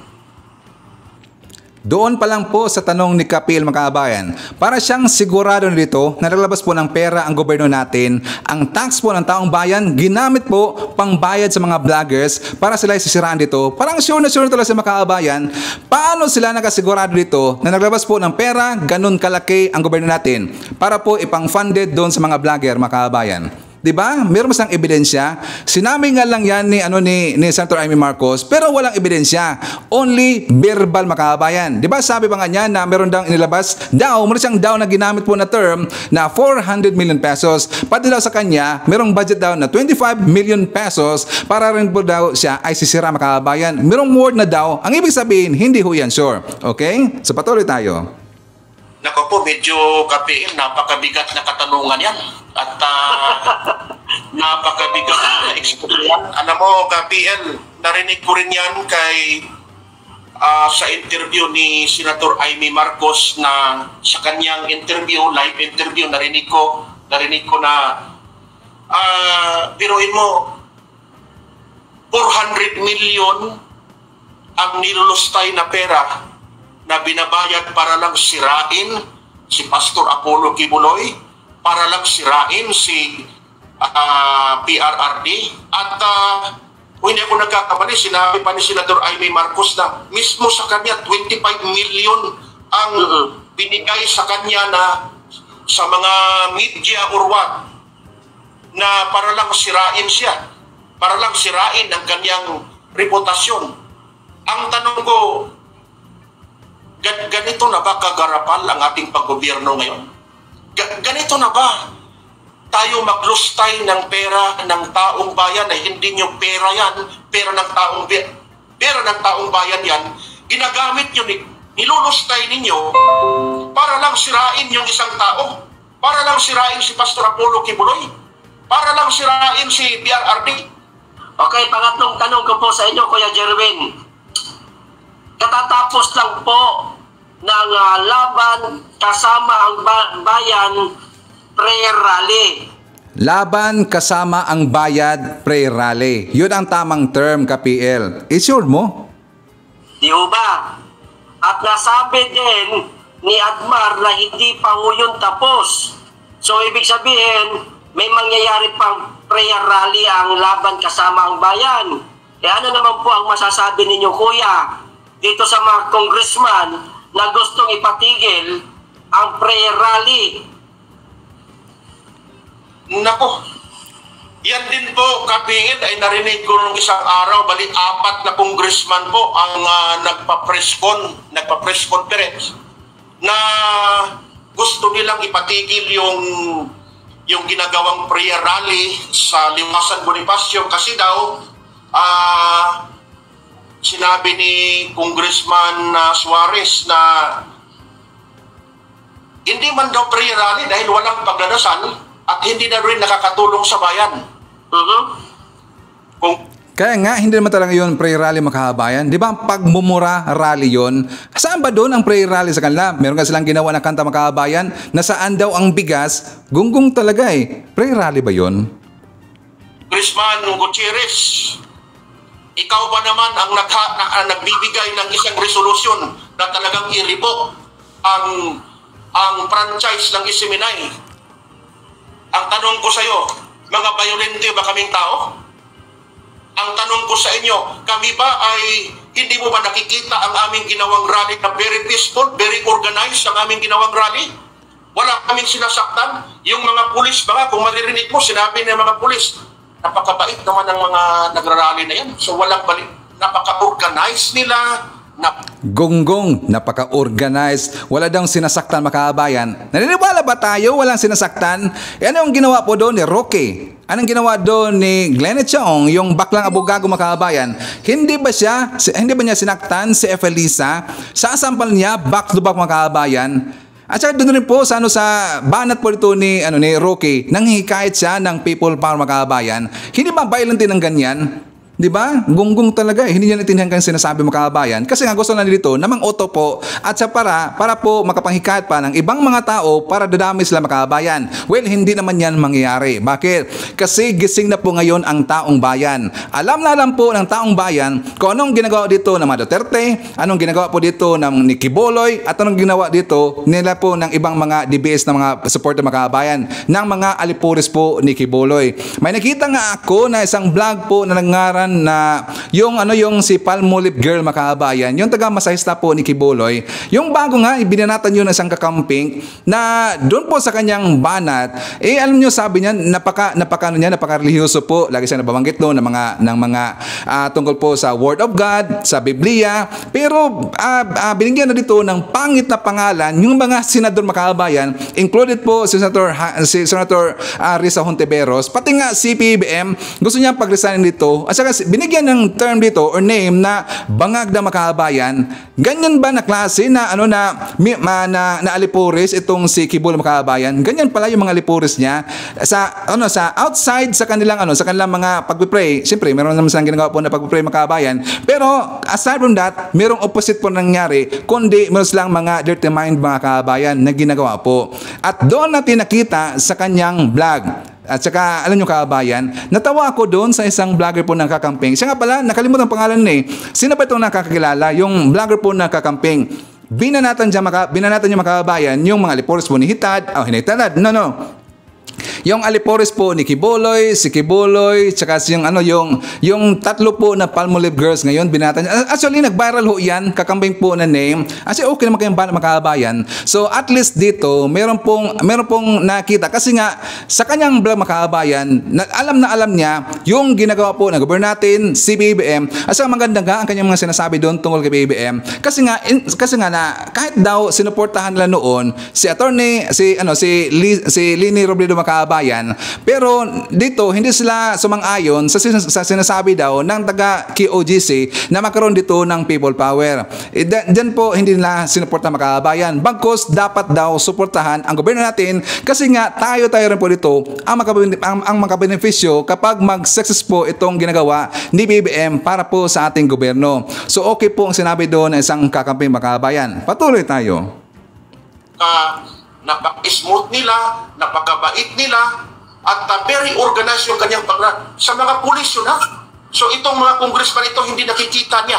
S1: Doon pa lang po sa tanong ni Kapil makabayan, para siyang sigurado nito na naglabas po ng pera ang gobyerno natin, ang tax po ng taong bayan, ginamit po pangbayad sa mga vloggers para sila sisiraan dito. Parang sure na talaga sa makabayan, paano sila nakasigurado dito na naglabas po ng pera, ganun kalaki ang gobyerno natin para po ipang-funded doon sa mga vlogger makabayan. Diba? Meron mas ng ebidensya. Sinabi nga lang yan ni Senator Amy Marcos, pero walang ebidensya. Only verbal makabayan. Diba? Sabi pa nga niya na meron daw inilabas meron siyang daw na ginamit po na term na 400 million pesos. Pati daw sa kanya, merong budget daw na 25 million pesos para rin po daw siya ay sisira makabayan. Merong word na daw. Ang ibig sabihin, hindi ho yan sure. Okay? So patuloy tayo.
S4: Nako po, medyo KPL, napakabigat na katanungan yan. At napakabigat na experience yan. Alam mo, KPL, narinig ko rin yan sa interview ni Senator Amy Marcos na sa kanyang interview, live interview, narinig ko na biruin mo, 400 million ang nilulustay na pera na binabayad para lang sirain si Pastor Apollo Kibuloy, para lang sirain si PRRD. At kung hindi ako nagkakamali, sinabi pa ni Senador Amy Marcos na mismo sa kanya 25 million ang binigay sa kanya na sa mga media or what, na para lang sirain siya, para lang sirain ang kanyang reputasyon. Ang tanong ko, ganito na ba kagarapal ang ating paggobyerno ngayon? Ganito na ba tayo maglustay ng pera ng taong bayan na hindi nyo pera yan, pera ng taong bayan yan, ginagamit nyo, nilulustay ninyo para lang sirain yung isang tao, para lang sirain si Pastor Apollo Kibuloy, para lang sirain si PRRD.
S3: Okay, pangatlong tanong ko po sa inyo, Kuya Jerwin. Katatapos lang po ng laban kasama ang bayan prayer rally.
S1: Laban kasama ang bayad prayer rally. Yun ang tamang term, KPL. I-sure mo?
S3: Di ba? At nasabi din ni Admar na hindi pa ho yun tapos. So ibig sabihin, may mangyayari pang prayer rally ang laban kasama ang bayan. E ano naman po ang masasabi ninyo, Kuya, dito sa mga congressman na gustong ipatigil ang prayer rally?
S4: Nako, Yan din po, kapingin, ay narinig ko nung isang araw, bali 4 na congressman po ang nagpa-press conference na gusto nilang ipatigil yung ginagawang prayer rally sa Liwasan Bonifacio kasi daw sinabi ni Congressman Suarez na hindi man daw prayer rally dahil walang pagdadasal at hindi na rin nakakatulong sa bayan.
S1: Kaya nga, hindi naman talaga yun prayer rally makahabayan. Di ba ang pagmumura rally yun? Saan ba doon ang prayer rally sa kanila? Meron nga silang ginawa na kanta makahabayan na saan daw ang bigas? Gunggong talaga eh. Prayer rally ba yun?
S4: Congressman Gutierrez, ikaw ba naman ang nagbibigay ng isang resolusyon na talagang i-revoke ang franchise ng Isiminay? Ang tanong ko sa iyo, mga violente ba kaming tao? Ang tanong ko sa inyo, kami ba ay hindi mo ba nakikita ang aming ginawang rally na very peaceful, very organized ang aming ginawang rally? Wala kaming sinasaktan. Yung mga pulis ba, kung maririnig mo, sinabi ng mga pulis, napakabait naman ang mga nagrarally na yan. So walang balik, napaka-organized nila,
S1: Gonggong, napaka-organized, wala daw sinasaktan makahabayan. Naniniwala ba tayo walang sinasaktan? Ano yung ginawa po doon ni Roque? Anong ginawa doon ni Glenn Chong, yung baklang abogago makahabayan? Hindi ba niya sinaktan si Efelisa? Sasampal niya back to back makahabayan? At saka doon rin po sa banat po dito ni Roque, nang hikayat siya ng People Power makahabayan. Hindi ba violent din ng ganyan? Di ba? Gunggong talaga eh. Hindi niya natindihan kang sinasabi makabayan. Kasi nga gusto na dito namang auto po at sa para po makapanghikayat pa ng ibang mga tao para dadami sila makabayan. Well, hindi naman yan mangyayari. Bakit? Kasi gising na po ngayon ang taong bayan. Alam na alam po ng taong bayan kung anong ginagawa dito ng mga Duterte, anong ginagawa po dito ng ni Quiboloy, at anong ginawa dito nila po ng ibang mga DBS na mga supporter makabayan, ng mga alipuris po ni Quiboloy. May nakita nga ako na isang vlog po na nangaran na yung si Palmolive Girl makahabayan, yung taga masahista po ni Quiboloy, yung bago nga ibinanatan yun ng isang kakamping na doon po sa kanyang banat, alam nyo sabi niya napaka-religyoso po, lagi siya nababanggit doon ng mga tungkol po sa Word of God, sa Biblia, pero binigyan na dito ng pangit na pangalan yung mga senador makahabayan, included po si Senator Risa Hontiveros, pati nga si PBM, gusto niya pag-resign dito, at saka binigyan ng term dito or name na bangag na makahabayan. Ganyan ba na klase na na alipuris itong si Quiboloy makahabayan? Ganyan pala yung mga alipuris niya sa outside sa kanilang mga pagpipray. Siyempre, meron naman silang ginagawa po na pagpipray makahabayan. Pero aside from that, merong opposite po nangyari, kundi meron silang mga dirty mind mga kahabayan na ginagawa po. At doon natin nakita sa kanyang vlog. At saka, alam nyo kabayan, natawa ako doon sa isang vlogger po ng kakamping. Siya nga pala, nakalimutan ang pangalan Sino ba itong nakakakilala? Yung vlogger po ng kakamping. Binanatan niya makabayan yung mga alipuris po ni Hitad. Yung alipuris po ni Quiboloy, si Quiboloy, tsaka yung tatlo po na Palmolive Girls ngayon, binatan niya. Actually, nag-viral ho yan, kakambing po na name. Kasi okay naman kayong makahabayan. So, at least dito, meron pong nakita. Kasi nga, sa kanyang vlog makahabayan, alam niya yung ginagawa po ng gobyerno natin, si BBM. At saka maganda nga ang kanyang mga sinasabi doon tungkol kay BBM. Kasi nga na, kahit daw sinuportahan nila noon, si Lini Robredo makahabayan, pero dito hindi sila sumang-ayon sa sinasabi daw ng taga KOGC na magkaroon dito ng people power. Diyan po hindi nila sinuporta makabayan. Bagkus dapat daw suportahan ang gobyerno natin kasi nga tayo rin po dito ang makabenepisyo kapag mag-success po itong ginagawa ni BBM para po sa ating gobyerno. So okay po ang sinabi doon ng isang kakamping makabayan. Patuloy tayo.
S4: Napaka-smooth nila, napakabait nila, at very organized yung kanyang sa mga pulis yun So itong mga congressman ito, hindi nakikita niya.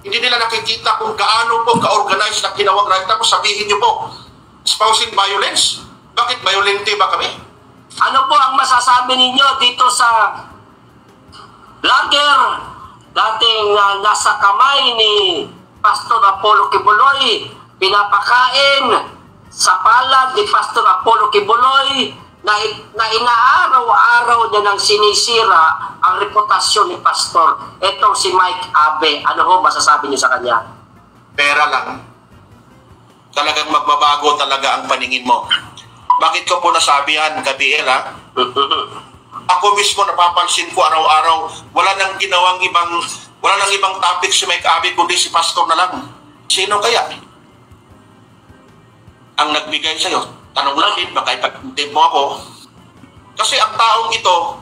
S4: Hindi nila nakikita kung gaano po ka-organized na kinawag rally. Tapos sabihin niyo po, espousing violence? Bakit violente ba kami?
S3: Ano po ang masasabi ninyo dito sa vlogger dating nasa kamay ni Pastor Apollo Quiboloy, pinapakain sa palad ni Pastor Apollo Quiboloy na inaaraw-araw niya nang sinisira ang reputasyon ni Pastor. Etong si Mike Abe, ano ho masasabi niyo sa kanya?
S4: Pera lang. Talagang magbabago talaga ang paningin mo. Bakit ko po nasabi yan, Gabriel, ha? Ako mismo napapansin ko araw-araw, wala nang ibang topic si Mike Abe kundi si Pastor na lang. Sino kaya ang nagbigay sa'yo? Tanong lang din, baka ipag-intend mo ako. Kasi ang taong ito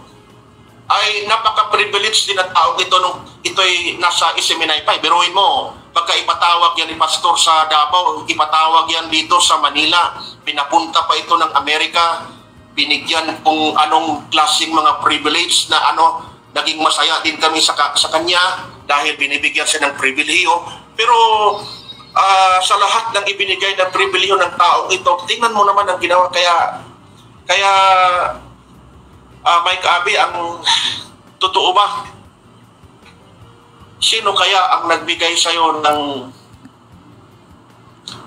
S4: ay napaka-privileged din ang taong ito nung ito'y nasa Isiminay pa. Biruin mo, pagka ipatawag yan ni Pastor sa Davao, ipatawag yan dito sa Manila, pinapunta pa ito ng Amerika, binigyan kung anong klaseng mga privilege na naging masaya din kami sa kanya dahil binibigyan siya ng pribilehiyo. Pero sa lahat ng ibinigay ng pribilehiyo ng taong ito, tingnan mo naman ang ginawa. Kaya Mike Abe, ang totoo ba? Sino kaya ang nagbigay sa'yo ng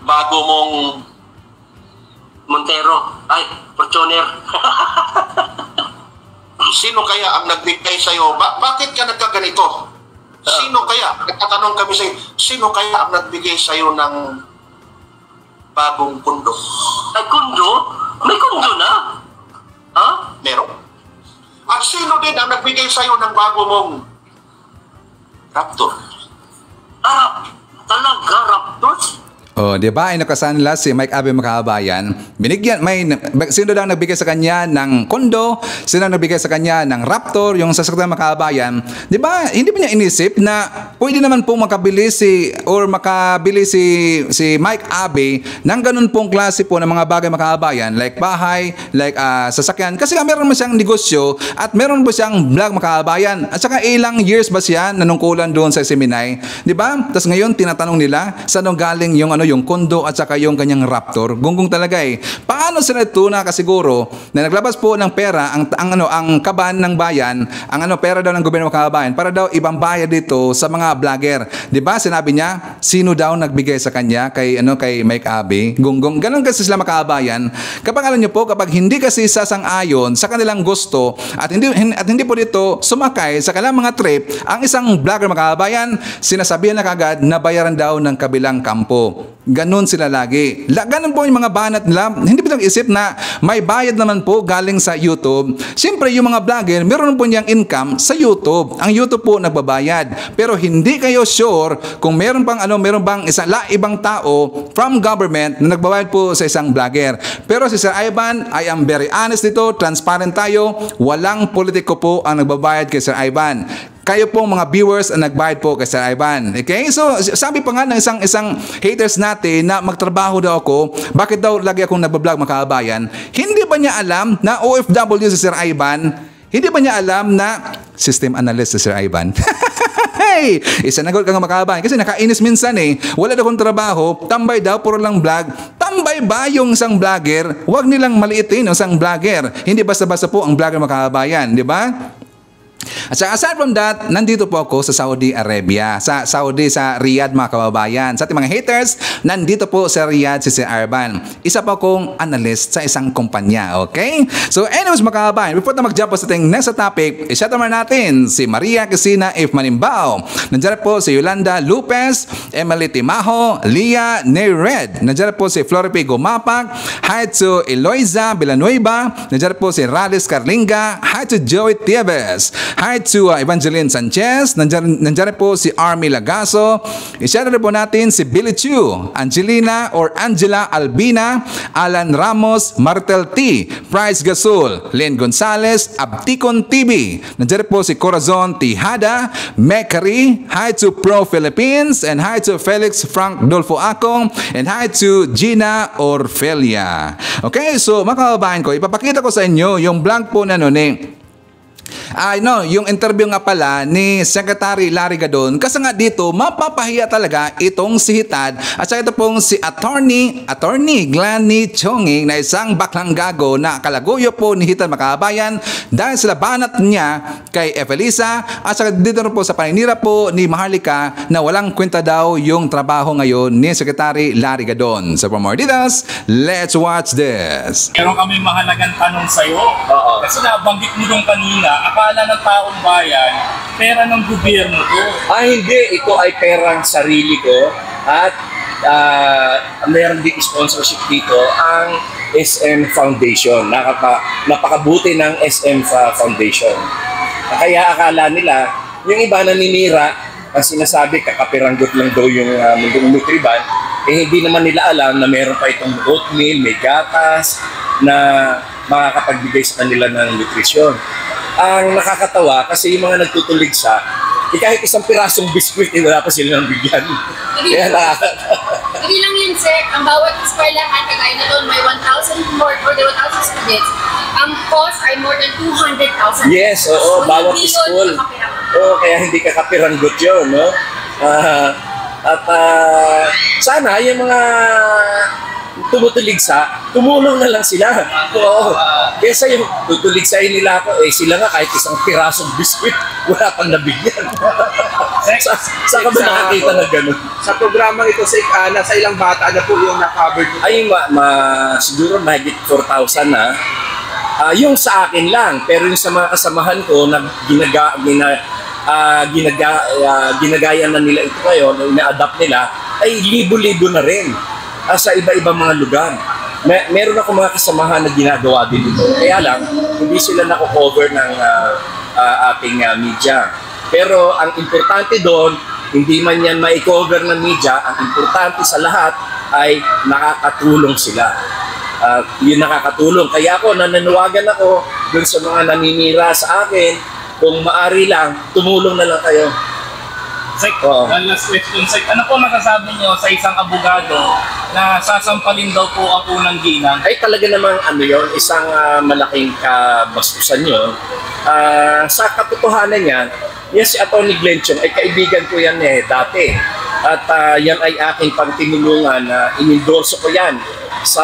S4: bago mong
S3: Montero? Ay, Fortuner.
S4: Sino kaya ang nagbigay sa'yo? Bakit ka nagkaganito? Sino kaya? Nagtatanong kami sa'yo, sino kaya ang nagbigay sa'yo ng bagong kundo?
S3: Ay, kundo? May kundo na? Ha?
S4: Meron. At sino din ang nagbigay sa'yo ng bago mong Raptor?
S3: Talaga, Raptors?
S1: Oh, di ba? Ay nakasanla si Mike Abe mga kababayan. Sino daw nagbigay sa kanya ng kondo? Sino nagbigay sa kanya ng Raptor, yung sasakyan mga kababayan? Di ba? Hindi ba niya inisip na pwede naman po makabili si Mike Abe ng ganun pong klase po ng mga bagay mga kababayan, like bahay, like sasakyan. Kasi meron mo siyang negosyo at meron po siyang vlog mga kababayan. At saka ilang years ba siya nanungkulan doon sa Isiminay? Di ba? Tapos ngayon tinatanong nila saan galing yung kondo at saka yung kanyang Raptor. Gunggong talaga eh. Paano sila ito nakasiguro na naglabas po ng pera ang kaban ng bayan, pera daw ng gobyerno ng kababayan para daw ibang bayad dito sa mga vlogger. 'Di ba? Sinabi niya, sino daw nagbigay sa kanya kay Mike Abe? Gunggong. Ganun kasi sila mga kababayan. Kapag alam niyo po, kapag hindi kasi sasang-ayon sa kanilang gusto at hindi po dito sumakay sa kanilang mga trip, ang isang vlogger mga kababayan, sinasabihan na kagad na bayaran daw ng kabilang kampo. Ganon sila lagi. Ganon po yung mga banat nila. Hindi ba isip na may bayad naman po galing sa YouTube? Siyempre, yung mga vlogger, meron po niyang income sa YouTube. Ang YouTube po nagbabayad. Pero hindi kayo sure kung meron bang ibang tao from government na nagbabayad po sa isang vlogger. Pero si Sir Ivan, I am very honest dito, transparent tayo. Walang politiko po ang nagbabayad kay Sir Ivan. Kayo po mga viewers ang nagbayad po kay Sir Ivan. Okay? So, sabi pa nga ng isang haters natin na magtrabaho daw ako, bakit daw lagi akong nagbablog mga kababayan? Hindi ba niya alam na OFW si Sir Ivan? Hindi ba niya alam na system analyst si Sir Ivan? Hey! Isanagot ka nga mga kababayan kasi nakainis minsan eh. Wala daw akong trabaho, tambay daw, puro lang vlog. Tambay ba yung isang vlogger? Huwag nilang maliitin yung isang vlogger. Hindi basta-basta po ang vlogger mga kababayan. Di ba? At aside from that, nandito po ako sa Saudi Arabia. Sa Riyadh mga kababayan. Sa ating mga haters, nandito po sa Riyadh si Sir Ivan. Isa po akong analyst sa isang kumpanya. Okay? So anyways mga kababayan, before na mag-jump po sa ating next topic, i-shout naman natin si Maria Cristina F. Manimbao. Nandiyan po si Yolanda Lopez, Emily Timaho, Leah Nered. Nandiyan po si Floripe Gumapak. Hi to Eloisa Villanueva. Nandiyan po si Rales Carlinga. Hi to Joey Tieves. Hi to Evangeline Sanchez. Nandiyan po si Army Lagaso. I-share po natin si Billy Chu, Angela Albina, Alan Ramos, Martel T, Price Gasol, Len Gonzalez, Abticon TV. Nandiyan po si Corazon Tihada, Mekari. Hi to Pro Philippines. And hi to Felix Frank Dolfo Acong. And hi to Gina Orfelia. Okay, so mga kababayan ko, ipapakita ko sa inyo yung vlog po na yung interview nga pala ni Secretary Larry Gadon, kasi nga dito mapapahiya talaga itong si Hitad at saka ito pong si Attorney Glanny Chonging na isang baklang gago na kalaguyo po ni Hitad mga kababayan dahil sila banat niya kay Evelisa at saka dito po sa paninira po ni Maharlika na walang kwenta daw yung trabaho ngayon ni Secretary Larry Gadon. So for more details, let's watch this.
S5: Meron kami mahalagang tanong sa'yo. Kasi nabanggit mo dong kanina, akala ng taong bayan, pera ng gobyerno to.
S6: Hindi. Ito ay perang sarili ko at meron din sponsorship dito ang SM Foundation. Napakabuti ng SM Foundation. Kaya akala nila, yung iba naninira, ang sinasabi kakapiranggot lang daw yung mundong Nutriban, hindi naman nila alam na meron pa itong oatmeal, may gatas, na makakapagbigay sa kanila ng nutrisyon. Ang nakakatawa kasi yung mga nagtutuligsa, kahit isang pirasong biskwit, wala pa sila ng bigyan.
S7: Hindi lang yun, sir. Ang bawat eskwelahan, kagaya na doon, may 1,000 more or the 1,000 students. Ang cost ay more than 200,000.
S6: Yes, oo, so, bawat school. Kaya hindi kakapiranggot yun, no? Sana yung mga tumutuligsa, tumulong na lang sila. Oo. Kesa yung tutuligsain nila ako, sila nga kahit isang pirasong biskwit, wala pang nabigyan. Saan ka ba nakakita na gano'n?
S8: Sa programang ito, nasa ilang bata na po yung na-covered?
S6: Ay, siguro mahigit 4,000 na. Yung sa akin lang, pero yung sa mga kasamahan ko na ginagaya na nila ito ngayon, ina-adapt nila, ay libo-libo na rin sa iba-ibang mga lugar. Meron ako mga kasamahan na ginagawa din ito. Kaya lang, hindi sila nako-cover ng ating media. Pero ang importante doon, hindi man yan ma-cover ng media, ang importante sa lahat ay nakakatulong sila. Yun nakakatulong. Kaya ako, nananawagan ako dun sa mga naninira sa akin, kung maari lang, tumulong na lang kayo.
S5: Sek, one last question, Sek. Ano po masasabi niyo sa isang abogado na sasampalin daw po ang unang ginang?
S6: Ay talaga namang isang malaking kabastusan yun. Sa katotohanan yan, si Atty. Glenn Chong ay kaibigan ko yan dati. At yan ay aking pangtinulungan na inendorso ko yan sa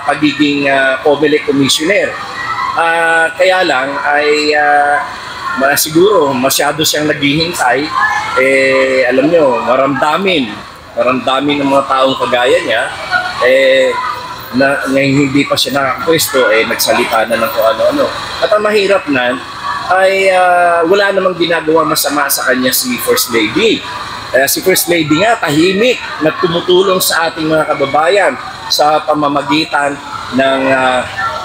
S6: pagiging COMELEC Commissioner. Kaya lang ay siguro masyado siyang naghihintay. Alam nyo, maramdamin ng mga taong kagaya niya, ngayon hindi pa siya nakakapwesto, nagsalita na ng kung ano-ano. At ang mahirap na ay wala namang ginagawa masama sa kanya si First Lady. Si First Lady nga tahimik na tumutulong sa ating mga kababayan sa pamamagitan ng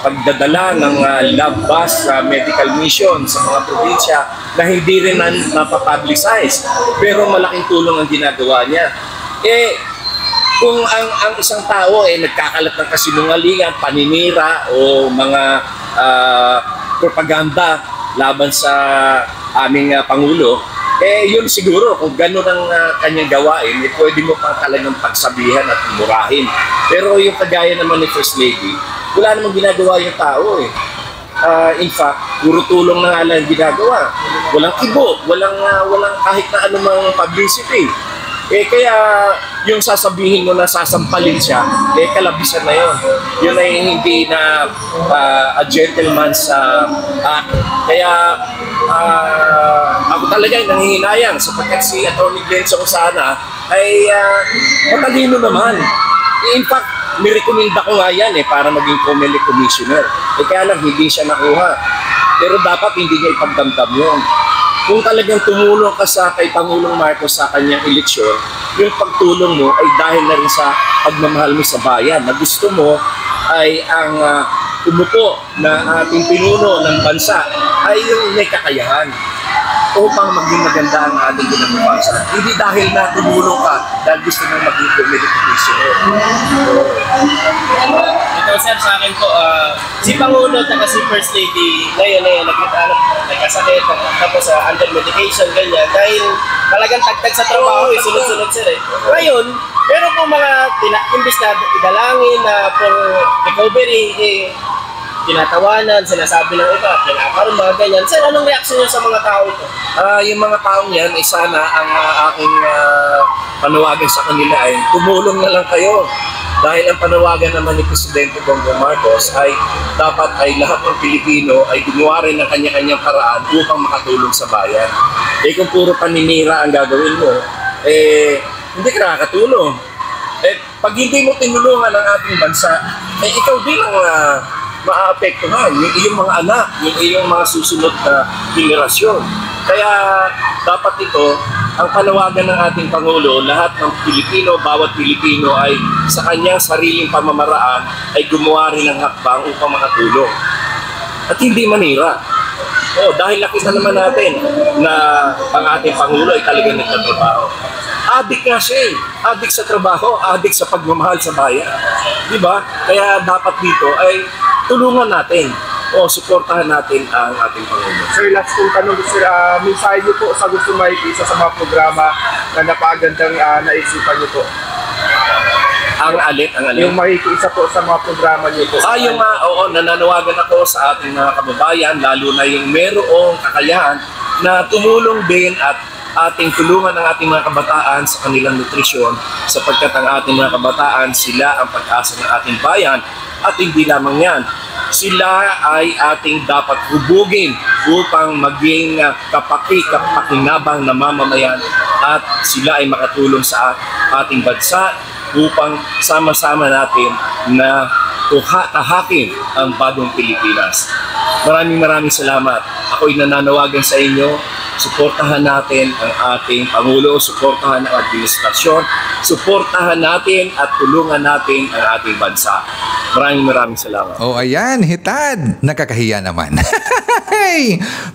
S6: pagdadala ng lab bus medical mission sa mga probinsya na hindi rin napapublicize. Pero malaking tulong ang ginagawa niya. Kung ang isang tao nagkakalat ng kasinungalingan, paninira o mga propaganda laban sa aming Pangulo, yun siguro, kung gano'n ang kanyang gawain, pwede mo pang talagang pagsabihan at murahin. Pero yung kagaya naman ni First Lady, wala namang ginagawa yung tao In fact, puro tulong na nga lang ginagawa. Walang kibo, walang kahit na anumang publicity. Kaya yung sasabihin mo na sasampalin siya, kalabisan na yun. Yun ay hindi na a gentleman's act. Kaya ako talaga ay nangihinayang sapagkat si Atty. Glenn sana ay matalino naman. In fact, nirekomenda ko nga yan para maging COMELEC Commissioner. Kaya lang hindi siya nakuha. Pero dapat hindi niya ipagdamdam yun. Kung talagang tumulong ka kay Pangulong Marcos sa kanyang eleksyon, yung pagtulong mo ay dahil na rin sa pagmamahal mo sa bayan, na gusto mo ay ang umupo na ating pinuno ng bansa ay yung may kakayahan upang maging maganda ang ating ginagawa. Hindi dahil na tumulong ka dahil gusto mo maging COMELEC Commissioner.
S5: Ito sir, sa akin po, si Pangulo at si First Lady ngayon nagkasakit, tapos under medication, ganyan, dahil talagang tagtag sa trabaho, sunod-sunod sir Ngayon, meron po mga imbis na idalangin for recovery, tinatawanan, sinasabi ng iba, kinakaroon, mga ganyan. Sir, anong reaksyon niyo sa mga tao ito?
S6: Yung mga taong yan, sana ang aking panawagan sa kanila ay tumulong na lang kayo. Dahil ang panawagan naman ni Presidente Bongbong Marcos ay dapat ay lahat ng Pilipino ay gumawa rin ng kanya-kanyang paraan upang makatulong sa bayan. Kung puro paninira ang gagawin mo, hindi ka nakakatulong. Pag hindi mo tinulungan ang ating bansa, ikaw din ang maaapektuhan, yung iyong mga anak, yung iyong mga susunod na henerasyon. Kaya dapat ito, ang panawagan ng ating Pangulo, lahat ng Pilipino, bawat Pilipino ay sa kanyang sariling pamamaraan ay gumawa rin ng hakbang upang makatulong. At hindi manira. Dahil nakita naman natin na ang ating Pangulo ay talagang nagtatrabaho. Adik nga siya, adik sa trabaho, adik sa pagmamahal sa bayan. Diba? Kaya dapat dito ay tulungan natin o suportahan natin ang ating Pangulo.
S8: Sir, last kong tanong, sir, mensahe niyo po sa gusto makikisa sa mga programa na napagandang naisipan niyo po?
S6: Ang alin?
S8: Yung makikisa po sa mga programa niyo po.
S6: Nananawagan ako sa ating mga kababayan, lalo na yung merong kakayahan na tumulong din at ating tulungan ang ating mga kabataan sa kanilang nutrisyon, sapagkat ang ating mga kabataan, sila ang pag-asa ng ating bayan. At hindi lamang yan, sila ay ating dapat hubugin upang maging kapakinabang na mamamayan at sila ay makatulong sa ating bansa upang sama-sama natin na tahakin ang bagong Pilipinas. Maraming salamat. Ako'y nananawagan sa inyo, suportahan natin ang ating Pangulo, suportahan ang administrasyon, suportahan natin at tulungan natin ang ating bansa. Maraming salamat.
S1: Ayan, hitad. Nakakahiya naman.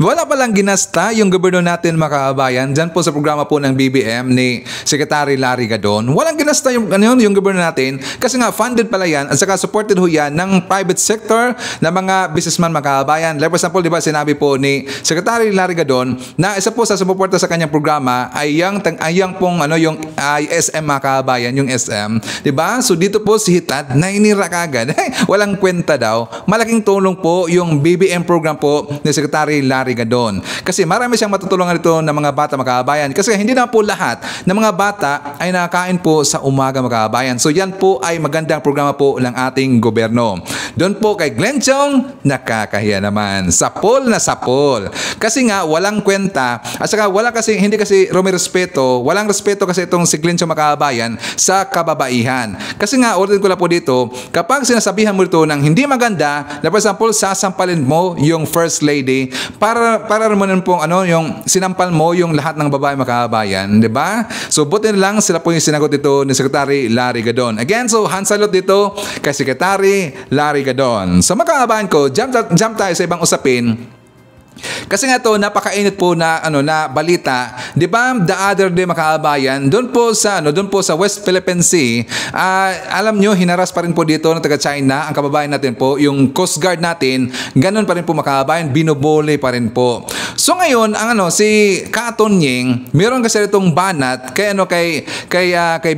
S1: Wala palang ginasta yung gobyerno natin, mga kababayan, dyan po sa programa po ng BBM ni Secretary Larry Gadon. Walang ginasta yung gobyerno natin kasi nga funded pala yan at saka supported ho yan ng private sector na mga businessman, mga kababayan. Like for example, di ba sinabi po ni Secretary Larry Gadon na isa po sa sumuporta sa kanyang programa ay yung SM, mga kababayan, yung SM. Di ba? So dito po si Hitad, nainira kagad. Walang kwenta daw. Malaking tulong po yung BBM program po ni Secretary Larry Gadon. Kasi marami siyang matutulungan dito ng mga bata, mga kababayan. Kasi hindi na po lahat ng mga bata ay nakakain po sa umaga, mga kababayan. So yan po ay magandang programa po ng ating gobyerno. Doon po kay Glenn Chong, nakakahiya naman. Sapol na sapol. Kasi nga walang kwenta at saka hindi kasi walang respeto kasi itong si Glenn Chong, mga kababayan, sa kababaihan. Kasi nga ulitin ko lang po dito, kapag sinasabihan mo ito ng hindi maganda, na for example, sasampalin mo yung first lady para naman pong yung sinampal mo yung lahat ng babae, mga kababayan, di ba? So buti na lang sila po yung sinagot ito ni Secretary Larry Gadon. Again, so hand salute dito kay Secretary Larry Gadon. So mga kababayan ko, jump tayo sa ibang usapin. Kasi nga to, napakainit po na balita. 'Di ba? The other day, mga kababayan, doon po sa West Philippine Sea, alam nyo, hinaras pa rin po dito ng taga China ang kababayan natin po, yung Coast Guard natin. Ganun pa rin po, mga kababayan, binobole pa rin po. So ngayon, si Katon Ying, meron kasi itong banat kay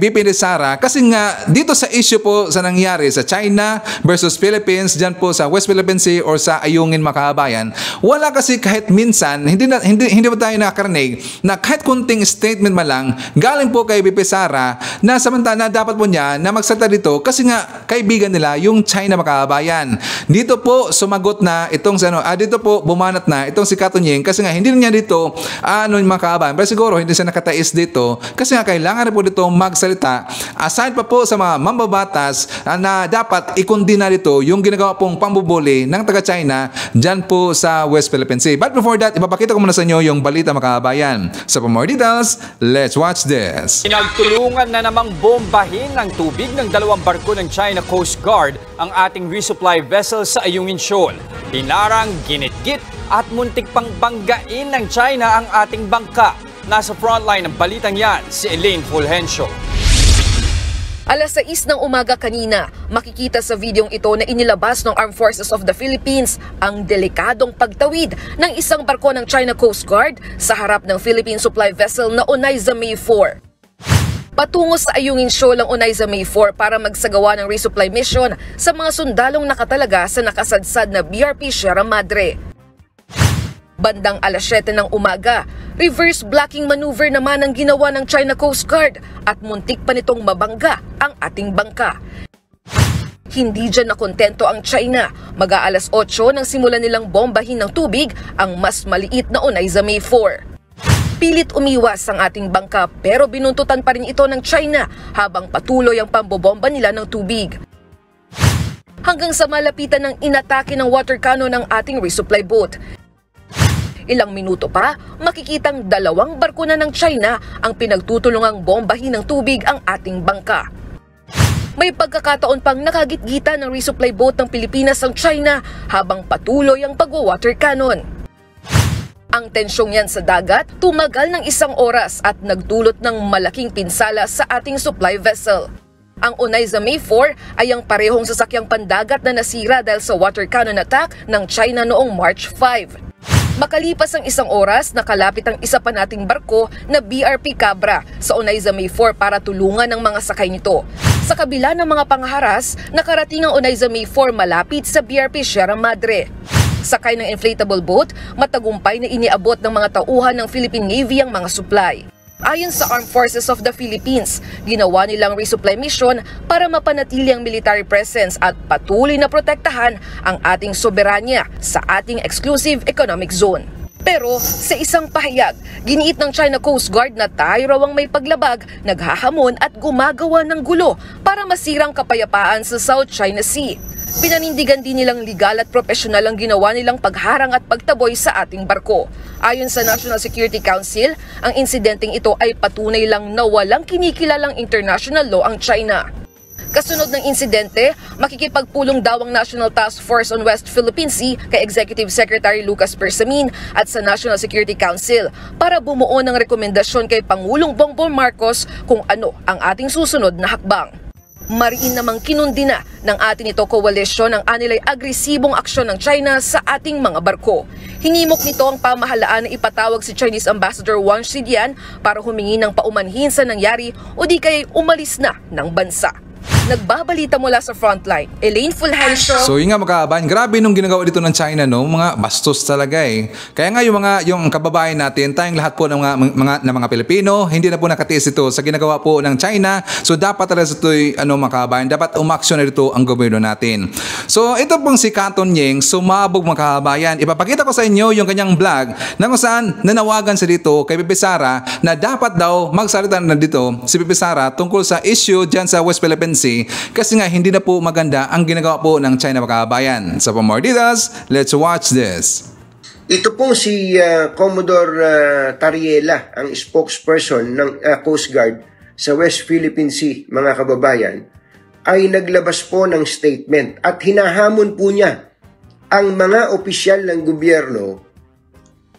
S1: BP de Sara kasi nga dito sa issue po sa nangyari sa China versus Philippines, diyan po sa West Philippine Sea or sa Ayungin, mga kababayan, wala kasi kahit minsan, hindi ba tayo nakakarinig na kahit kunting statement man lang galing po kay BP Sara na samantala dapat po niya na magsalita dito kasi nga kaibigan nila yung China, mga kababayan. Dito po sumagot na itong dito po bumanat na itong si Katon Ying kasi nga hindi niya dito mga kababayan, pero siguro hindi siya nakatais dito kasi nga kailangan rin po dito magsalita aside pa po sa mga mambabatas na dapat ikundina dito yung ginagawa pong pambubuli ng taga China dyan po sa West Philippine Sea. But before that, ipapakita ko muna sa inyo yung balita, mga kababayan. So for more details, let's watch this.
S9: Pinagtulungan na namang bombahin ng tubig ng dalawang barko ng China Coast Guard ang ating resupply vessel sa Ayungin Shoal. Hinarang, ginitgit at muntik pang banggain ng China ang ating bangka. Nasa frontline ng balitang yan, si Elaine Fulgencio.
S10: Alas 6 ng umaga kanina, makikita sa videong ito na inilabas ng Armed Forces of the Philippines ang delikadong pagtawid ng isang barko ng China Coast Guard sa harap ng Philippine supply vessel na Onay Zamay 4. Patungo sa Ayungin Shoal ang Unay sa May 4 para magsagawa ng resupply mission sa mga sundalong nakatalaga sa nakasadsad na BRP Sierra Madre. Bandang alas 7 ng umaga, reverse blocking maneuver naman ang ginawa ng China Coast Guard at muntik pa nitong mabangga ang ating bangka. Hindi dyan nakontento ang China. Mag-aalas 8 nang simulan nilang bombahin ng tubig ang mas maliit na Unay sa May 4. Pilit umiwas ang ating bangka pero binuntutan pa rin ito ng China habang patuloy ang pambobomba nila ng tubig. Hanggang sa malapitan ng inatake ng water cannon ng ating resupply boat. Ilang minuto pa, makikitang 2 barko na ng China ang pinagtutulungang bombahin ng tubig ang ating bangka. May pagkakataon pang nakagitgita ng resupply boat ng Pilipinas ang China habang patuloy ang pagwa-water cannon. Ang tensyong yan sa dagat tumagal ng 1 oras at nagdulot ng malaking pinsala sa ating supply vessel. Ang Unay sa May 4 ay ang parehong sasakyang pandagat na nasira dahil sa water cannon attack ng China noong March 5. Makalipas ang 1 oras, nakalapit ang isa pa nating barko na BRP Cabra sa Unay sa May 4 para tulungan ang mga sakay nito. Sa kabila ng mga pangharas, nakarating ang Unay sa May 4 malapit sa BRP Sierra Madre. Sakay ng inflatable boat, matagumpay na iniabot ng mga tauhan ng Philippine Navy ang mga supply. Ayon sa Armed Forces of the Philippines, ginawa nilang resupply mission para mapanatili ang military presence at patuloy na protektahan ang ating soberanya sa ating exclusive economic zone. Pero sa isang pahayag, giniit ng China Coast Guard na tayo raw ang may paglabag, naghahamon at gumagawa ng gulo para masirang kapayapaan sa South China Sea. Pinanindigan din nilang legal at profesional ang ginawa nilang pagharang at pagtaboy sa ating barko. Ayon sa National Security Council, ang insidenteng ito ay patunay lang na walang kinikilalang international law ang China. Kasunod ng insidente, makikipagpulong daw ang National Task Force on West Philippine Sea kay Executive Secretary Lucas Bersamin at sa National Security Council para bumuo ng rekomendasyon kay Pangulong Bongbong Marcos kung ano ang ating susunod na hakbang. Mariin namang kinundi na ng atin ito koalisyon ang anilay agresibong aksyon ng China sa ating mga barko. Hinimok nito ang pamahalaan na ipatawag si Chinese Ambassador Wang Xidian para humingi ng paumanhin sa nangyari o di kaya'y umalis na ng bansa. Nagbabalita mula sa Frontline, Elaine Fulgencio.
S1: So yun nga makabayan, grabe nung ginagawa dito ng China, no? Mga bastos talaga eh. Kaya nga yung kababayan natin, tayong lahat po ng mga Pilipino, hindi na po nakatiis ito sa ginagawa po ng China. So dapat talaga ito'y makabayan, dapat umaksyon na dito ang gobyerno natin. So ito pong si Katon Yeng, sumabog makabayan. Ipapakita ko sa inyo yung kanyang vlog na kung saan nanawagan sa dito kay Bibi Sara na dapat daw magsalita na dito si Bibi Sara tungkol sa issue dyan sa West Philippine Sea. Kasi nga hindi na po maganda ang ginagawa po ng China makabayan. So for more details, let's watch this.
S11: Ito pong si Commodore Tariela, ang spokesperson ng Coast Guard sa West Philippine Sea, mga kababayan, ay naglabas po ng statement at hinahamon po niya ang mga opisyal ng gobyerno.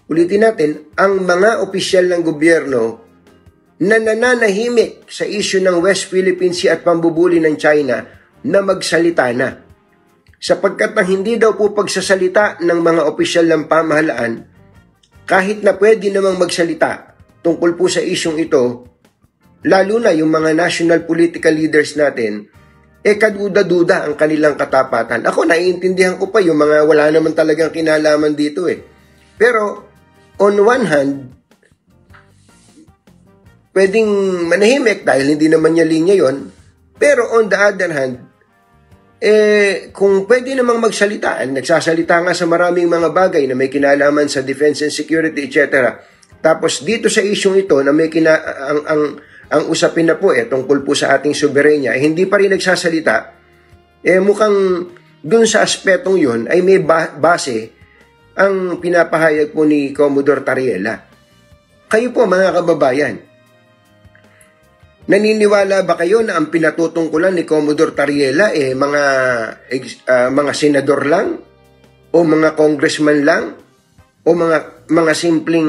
S11: Ulitin natin, ang mga opisyal ng gobyerno na nananahimik sa issue ng West Philippine Sea at pambubuli ng China na magsalita na. Sapagkat hindi daw po pagsasalita ng mga opisyal ng pamahalaan, kahit na pwede namang magsalita tungkol po sa isyong ito, lalo na yung mga national political leaders natin, kaduda-duda ang kanilang katapatan. Ako, naiintindihan ko pa yung mga wala naman talagang kinalaman dito eh. Pero, on one hand, pwedeng manahimik dahil hindi naman niya linya yon. Pero on the other hand, kung pwede namang magsalita, nagsasalita nga sa maraming mga bagay na may kinalaman sa defense and security, etc. Tapos dito sa isyong ito na may ang usapin na po tungkol po sa ating soberenya, hindi pa rin nagsasalita, mukhang dun sa aspetong yun ay may base ang pinapahayag po ni Commodore Tariela. Kayo po mga kababayan, naniniwala ba kayo na ang pinatutungkulan ni Commodore Tariela mga senador lang o mga congressman lang o mga simpleng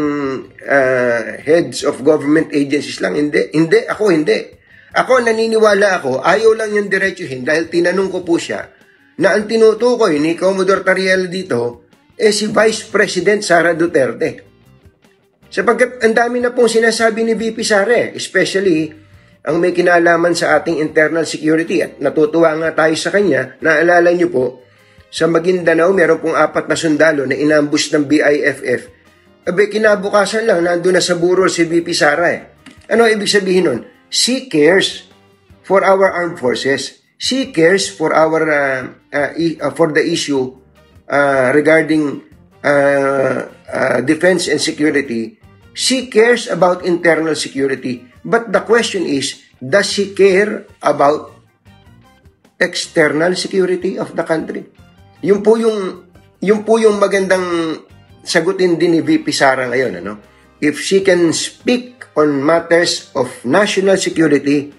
S11: heads of government agencies lang? Hindi. Ako naniniwala ayaw lang yung diretsuhin dahil tinanong ko po siya na ang tinutukoy ni Commodore Tariela dito si Vice President Sara Duterte. Sapagkat ang dami na pong sinasabi ni VP Sara, especially ang may kinalaman sa ating internal security. At natutuwa nga tayo sa kanya. Naalala niyo po, sa Maguindanao, meron pong 4 na sundalo na inambush ng BIFF. Abe, kinabukasan lang, nandun na sa burol si VP Sara eh. Ano ibig sabihin nun? She cares for our armed forces. She cares for our for the issue regarding defense and security. She cares about internal security. But the question is, does she care about external security of the country? Yun po yung magandang sagutin din ni VP Sara ngayon, ano? If she can speak on matters of national security,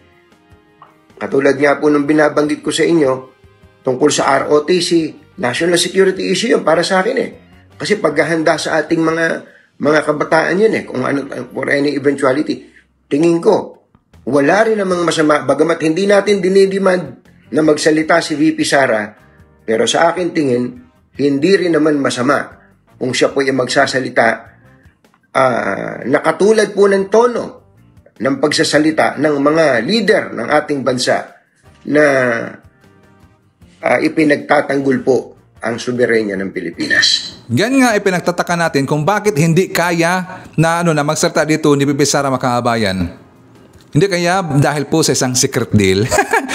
S11: katulad nga po nung binabanggit ko sa inyo, tungkol sa ROTC, national security issue yun para sa akin eh. Kasi paghahanda sa ating mga kabataan yun eh, kung ano, for any eventuality, tingin ko, wala rin namang masama, bagamat hindi natin dinidemand na magsalita si VP Sara, pero sa akin tingin, hindi rin naman masama kung siya po ay magsasalita na katulad po ng tono ng pagsasalita ng mga leader ng ating bansa na ipinagtatanggol po ang soberenya ng Pilipinas.
S1: Gan nga ipinagtataka natin kung bakit hindi kaya na magsalita dito ni VP Sara, mga kababayan. Hindi kaya dahil po sa isang secret deal.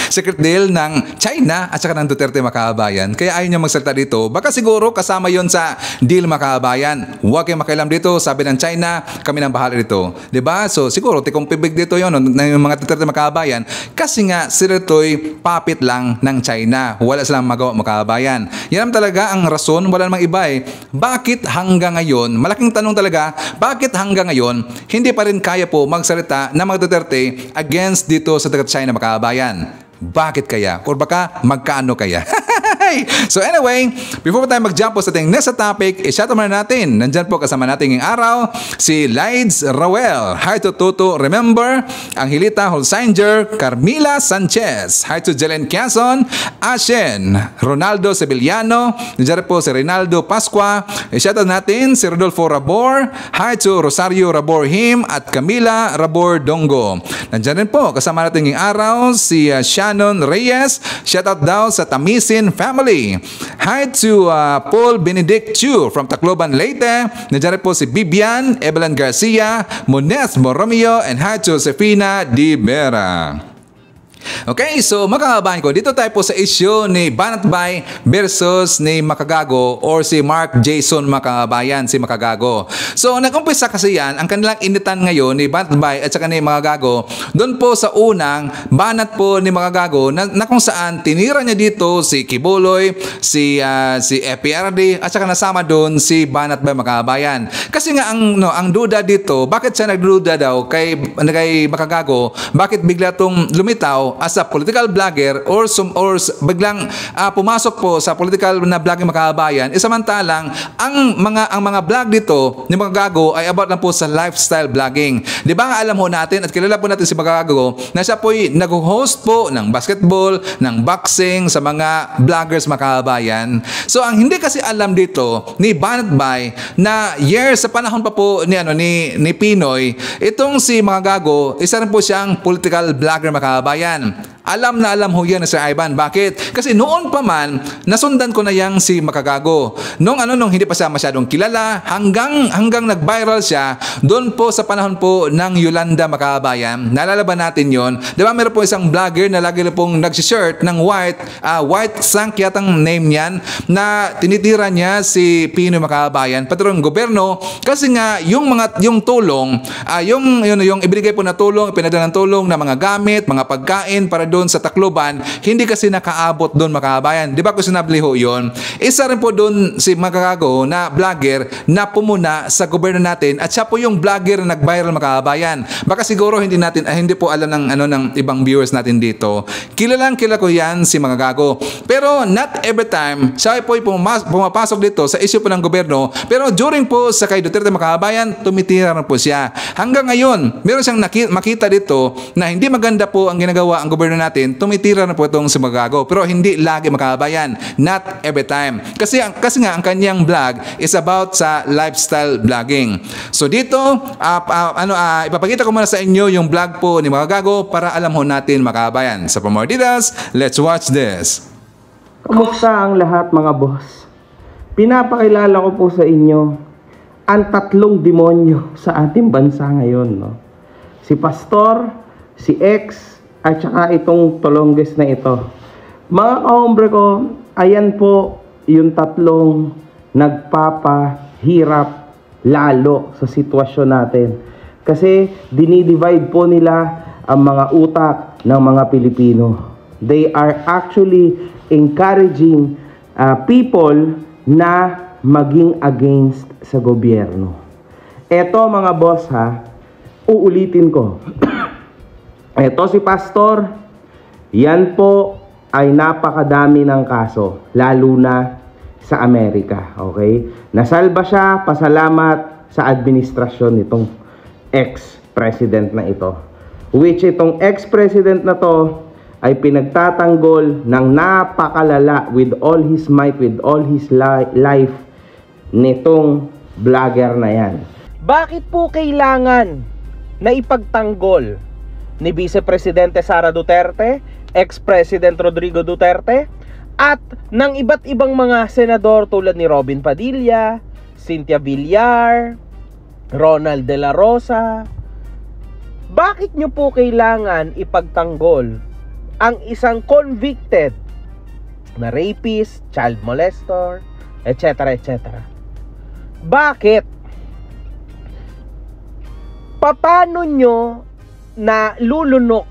S1: Secret deal ng China at saka ng Duterte, mga kababayan. Kaya ayaw niya magsalita dito. Baka siguro kasama yon sa deal, mga kababayan. Huwag kayong makialam dito. Sabi ng China, kami nang bahala dito. Diba? So siguro tikong pibig dito yon ng mga Duterte, mga kababayan. Kasi nga sila to'y puppet lang ng China. Wala silang magawa, mga kababayan. Yan talaga ang rason. Wala namang iba eh. Bakit hanggang ngayon, malaking tanong talaga, bakit hanggang ngayon hindi pa rin kaya po magsalita ng mga Duterte against dito sa China, mga kababayan? Bakit kaya? Or baka magkano kaya? So anyway, before tayo mag-jump po sa ating next topic, i-shout out muna natin. Nandyan po kasama natin ngayong araw si Lides Rowell. Hi to Toto Remember, Angelita Holsinger, Carmila Sanchez. Hi to Jelen Quezon, Ashen, Ronaldo Sevillano. Nandyan po si Reynaldo Pascua. I-shout out natin si Rodolfo Rabor. Hi to Rosario Rabor Him at Camila Rabor Dongo. Nandyan rin po kasama natin ngayong araw si Shannon Reyes. Shout out daw sa Tamisin family. Hi to Paul Benedict Chu from Tacloban, Leyte. Nandiyan po si Bibian, Evelyn Garcia, Monez Moromio, and hi to Josefina Di Vera. Okay, so makakabahan ko, dito tayo po sa issue ni Banatbay versus ni Makagago or si Mark Jason Makabayan, si Makagago. So nag-umpisa kasi yan, ang kanilang initan ngayon ni Banatbay at saka ni Makagago, doon po sa unang banat po ni Makagago na kung saan tinira niya dito si Kibuloy, si FPRD at saka nasama doon si Banatbay Makabayan. Kasi nga ang duda dito, bakit siya nagduda daw kay Makagago, bakit bigla tong lumitaw as a political blogger or biglang pumasok po sa political na vlogging, mga kababayan, samantalang ang mga vlog dito ni Makagago ay about lang po sa lifestyle vlogging. Di ba alam ho natin at kilala po natin si Makagago na siya po'y nag-host po ng basketball, ng boxing sa mga vloggers, mga kababayan. So ang hindi kasi alam dito ni Banatbay na years sa panahon pa po ni Pinoy, itong si Makagago, isa rin po siyang political vlogger, mga kababayan. Alam na alam ho yan Sir Ivan. Bakit? Kasi noon pa man, nasundan ko na yang si Makagago. Nung hindi pa siya masyadong kilala, hanggang nag-viral siya, doon po sa panahon po ng Yolanda, mga kababayan. Nalala ba natin yon? Di ba meron po isang vlogger na lagi na pong nag-shirt ng white sank yatang name niyan, na tinitira niya si Pinoy, mga kababayan, pati rin gobyerno, kasi nga yung tulong, yung ibinigay po na tulong, pinadala ng tulong na mga gamit, mga pagkain para doon sa Tacloban, hindi kasi nakaabot doon, mga kababayan. Di ba ko sinabli ho yun? Isa rin po doon si Makagago na vlogger na pumuna sa gobyerno natin at siya po yung vlogger na nag-viral, mga kababayan. Baka siguro hindi po alam ng ibang viewers natin dito. Kilala ko yan si Makagago. Pero not every time siya po pumapasok dito sa issue po ng gobyerno, pero during po sa kay Duterte, mga kababayan, tumitira na po siya. Hanggang ngayon, meron siyang makita dito na hindi maganda po ang ginagawa ang gobyerno natin natin, tumitira na po itong si Magago. Pero hindi lagi mga kababayan. Not every time. Kasi nga ang kanyang vlog is about sa lifestyle vlogging. So dito, ipapakita ko muna sa inyo yung vlog po ni Magago para alam ho natin mga kababayan. So for more details, let's watch this.
S12: Kamusta ang lahat mga boss? Pinapakilala ko po sa inyo ang tatlong demonyo sa ating bansa ngayon, no? Si Pastor, si X, at saka itong Tolonges na ito. Mga kahombre ko, ayan po yung tatlong nagpapahirap lalo sa sitwasyon natin. Kasi dinidivide po nila ang mga utak ng mga Pilipino. They are actually encouraging people na maging against sa gobyerno. Eto mga boss ha, uulitin ko. Eto si Pastor, yan po ay napakadami ng kaso, lalo na sa Amerika. Okay? Nasalba siya, pasalamat sa administrasyon nitong ex-president na ito. Which itong ex-president na to ay pinagtatanggol ng napakalala with all his might, with all his life nitong vlogger na yan.
S13: Bakit po kailangan na ipagtanggol ni Vice Presidente Sara Duterte, ex-President Rodrigo Duterte, at ng iba't ibang mga senador tulad ni Robin Padilla, Cynthia Villar, Ronald De La Rosa? Bakit nyo po kailangan ipagtanggol ang isang convicted na rapist, child molester, etc. etc. Bakit? Paano nyo na lulunok,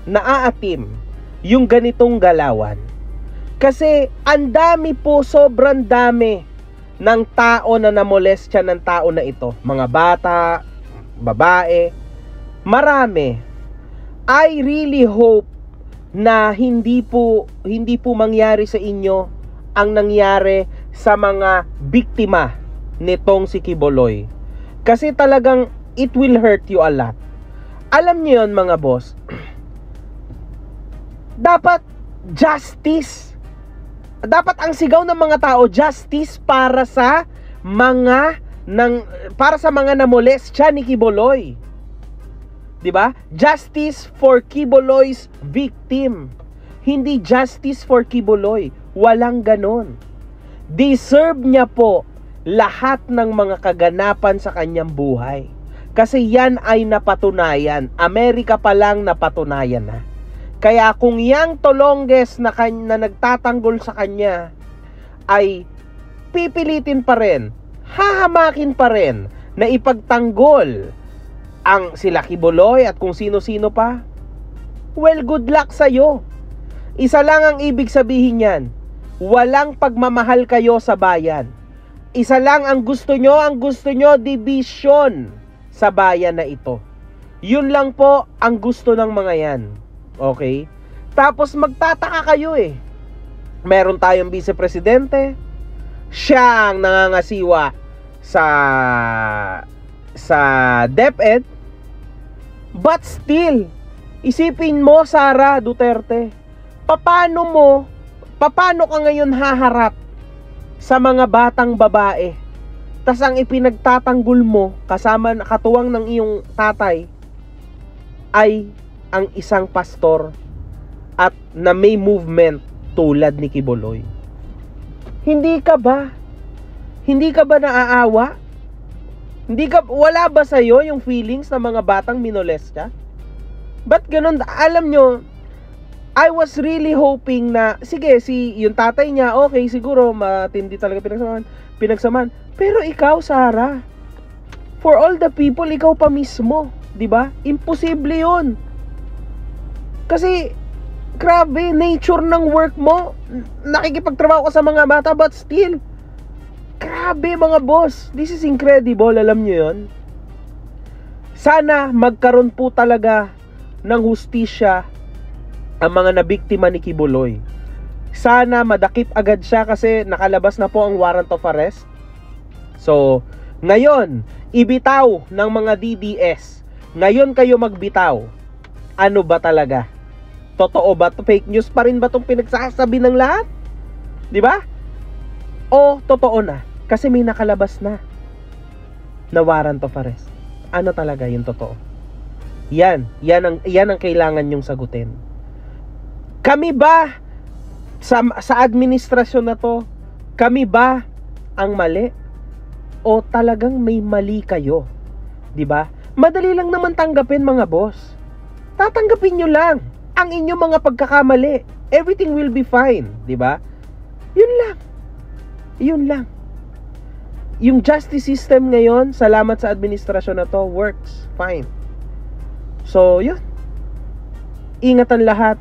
S13: na aatim yung ganitong galawan? Kasi ang dami po, sobrang dami ng tao na namolestya ng tao na ito. Mga bata, babae, marami. I really hope na hindi po mangyari sa inyo ang nangyari sa mga biktima nitong si Quiboloy. Kasi talagang it will hurt you a lot. Alam niyo yon mga boss. Dapat justice. Dapat ang sigaw ng mga tao, justice para sa mga namolestya ni Quiboloy. 'Di ba? Justice for Quiboloy's victim. Hindi justice for Quiboloy. Walang ganon. Deserve niya po lahat ng mga kaganapan sa kanyang buhay. Kasi yan ay napatunayan. Amerika pa lang napatunayan na. Kaya kung yang Tolonges na nagtatanggol sa kanya ay pipilitin pa rin, hahamakin pa rin na ipagtanggol ang sila Quiboloy at kung sino-sino pa, well, good luck sa'yo. Isa lang ang ibig sabihin yan. Walang pagmamahal kayo sa bayan. Isa lang ang gusto nyo, division sa bayan na ito. Yun lang po ang gusto ng mga yan. Okay? Tapos magtataka kayo eh. Meron tayong vice-presidente, siya ang nangangasiwa sa DepEd, but still, isipin mo, Sara Duterte, paano ka ngayon haharap sa mga batang babae? Tas ang ipinagtatanggol mo, kasama katuwang ng iyong tatay, ay ang isang pastor at na may movement tulad ni Quiboloy. Hindi ka ba naaawa? Wala ba sa'yo yung feelings ng mga batang minolestya? Ba't ganun? Alam nyo, I was really hoping na, sige, yung tatay niya, okay, siguro, matindi talaga pinagsamaan. Pero ikaw, Sara, for all the people, ikaw pa mismo, di ba? Imposible yun. Kasi, grabe, nature ng work mo, nakikipagtrabaho ka sa mga bata, but still, grabe mga boss, this is incredible, alam nyo yun? Sana magkaroon po talaga ng hustisya ang mga nabiktima ni Quiboloy. Sana madakip agad siya kasi nakalabas na po ang warrant of arrest. So, ngayon, ibitaw ng mga DDS. Ngayon kayo magbitaw. Ano ba talaga Totoo ba to? Fake news pa rin ba itong pinagsasabi ng lahat? Di ba? O totoo na? Kasi may nakalabas na warrant of arrest. Ano talaga yung totoo? Yan ang kailangan nyong sagutin. Kami ba sa administrasyon na to, kami ba ang mali? O talagang may mali kayo? 'Di ba? Madali lang naman tanggapin, mga boss. Tatanggapin nyo lang ang inyong mga pagkakamali. Everything will be fine, 'di ba? Yun lang. Yung justice system ngayon, salamat sa administrasyon na to, works fine. So, yun. Ingatan lahat.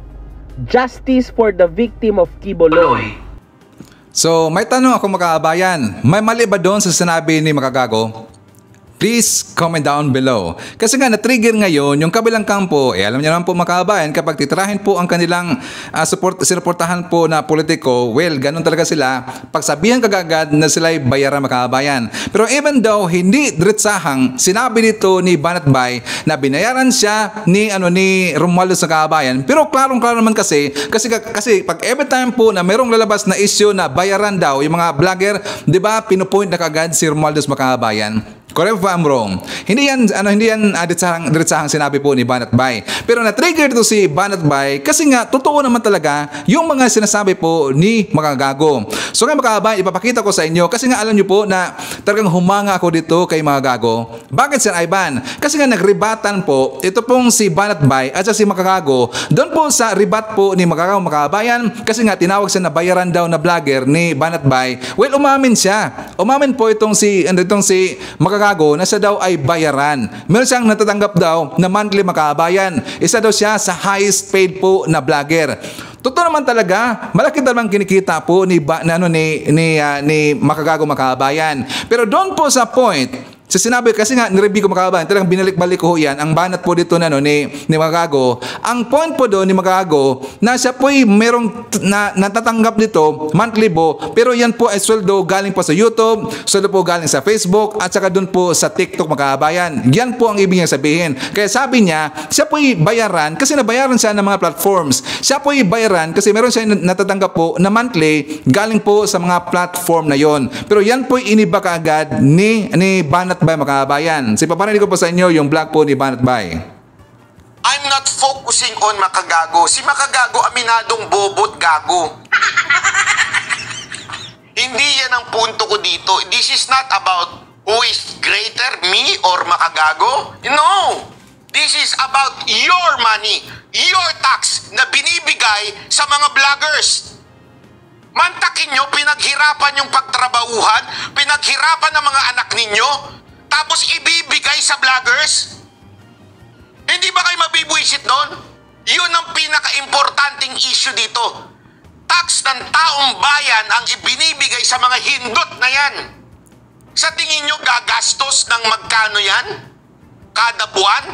S13: Justice for the victim of Quiboloy.
S1: So, may tanong ako, mga kabayan. May mali ba doon sa sinabi ni Makagago? Please comment down below. Kasi nga na-trigger ngayon yung kabilang kampo, alam niyo naman po, mga kabayan, kapag titirahin po ang kanilang sinuportahan po na politiko, well, ganun talaga sila. Pagsabihan kagagad na sila'y bayaran, mga kabayan. Pero even though hindi diretsahang sinabi dito ni Banatbay na binayaran siya ni Romualdez sa kabayan, pero klarong-klaro naman kasi pag every time po na merong lalabas na issue na bayaran daw yung mga vlogger, 'di ba, pinupoint na kagad si Romualdez, mga kabayan. Correct if I'm wrong. Hindi yan diretsahang sinabi po ni Banatbay. Pero na-trigger ito si Banatbay kasi nga totoo naman talaga yung mga sinasabi po ni Makagago. So ngayon, mga kabayan, ipapakita ko sa inyo kasi nga alam nyo po na talagang humanga ako dito kay Makagago. Bakit, Sir Ivan? Kasi nga nagrebatan po ito pong si Banatbay at si Makagago doon po sa rebat po ni Makagago, mga kabayan, kasi nga tinawag siya na bayaran daw na vlogger ni Banatbay. Well, umamin siya. Umamin po itong si Makagago na siya daw ay bayaran. Meron siyang natatanggap daw na monthly, mga kabayan. Isa daw siya sa highest paid po na vlogger. Totoo naman talaga, malaki talagang kinikita po ni Makagago, mga kabayan. Pero doon po sa point, sa sinabi, kasi nga nireview ko, mga kabayan, talagang binalik-balik ko yan, ang banat po dito ni Makagago. Ang point po doon ni Makagago, na siya po ay merong natatanggap nito, monthly po, pero yan po ay sweldo galing po sa YouTube, sweldo po galing sa Facebook, at saka doon po sa TikTok, mga kabayan. Yan po ang ibig niya sabihin. Kaya sabi niya, siya po ay bayaran, kasi nabayaran siya ng mga platforms. Siya po ay bayaran, kasi meron siya natatanggap po na monthly, galing po sa mga platform na yon. Pero yan po ay iniba kaagad ni Banatbay, mga kabayan. Paparinig ko po sa inyo yung vlog po ni Banatbay.
S4: I'm not focusing on Makagago. Si Makagago, aminadong bobot gago. Hindi yan ang punto ko dito. This is not about who is greater, me or Makagago. No! This is about your money, your tax na binibigay sa mga vloggers. Mantakin nyo, pinaghirapan yung pagtrabahuhan, pinaghirapan ng mga anak ninyo, tapos ibibigay sa vloggers? Hindi ba kayo mabibwisit doon? Yun ang pinaka-importanting issue dito. Tax ng taong bayan ang ibinibigay sa mga hindot na yan. Sa tingin nyo, gagastos ng magkano yan? Kada buwan?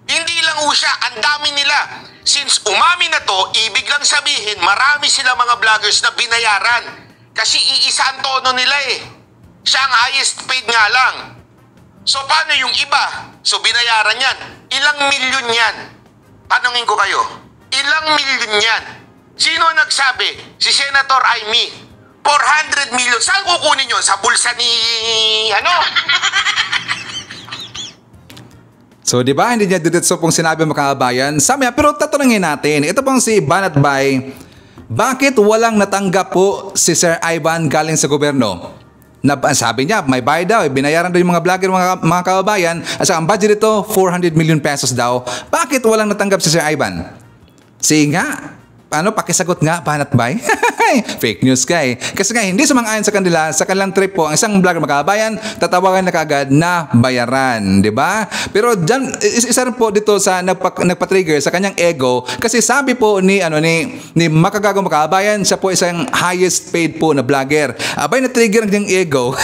S4: Hindi lang siya, ang dami nila. Since umami na to, ibig lang sabihin, marami sila mga vloggers na binayaran. Kasi iisa ang tono nila eh. Siya ang highest paid nga lang. So paano yung iba? So binayaran yan. Ilang milyon yan? Tanungin ko kayo. Ilang milyon yan? Sino nagsabi? Si Senator Amy. 400 million. Saan kukunin yun? Sa bulsa ni
S1: So, di ba, hindi niya diretso pong sinabi, mga kabayan. Pero tatanungin natin, ito pong si Banatbay, bakit walang natanggap po si Sir Ivan galing sa gobyerno? Sabi niya, may bayad daw, binayaran daw yung mga vlogger, mga kababayan, at ang budget ito, 400 million pesos daw. Bakit walang natanggap si Sir Ivan? Sige nga, pakisagot nga, Banatbay. Fake news ka eh. Kasi nga, hindi sumang-ayon sa kanila, sa kanilang trip po, ang isang vlogger, mga kababayan, tatawagan na kagad na bayaran, di ba? Pero dyan, isa rin po dito sa nagpa-trigger sa kanyang ego, kasi sabi po ni Makagago, mga kababayan, siya po isang highest paid po na vlogger. Abay, na-trigger ang kanyang ego.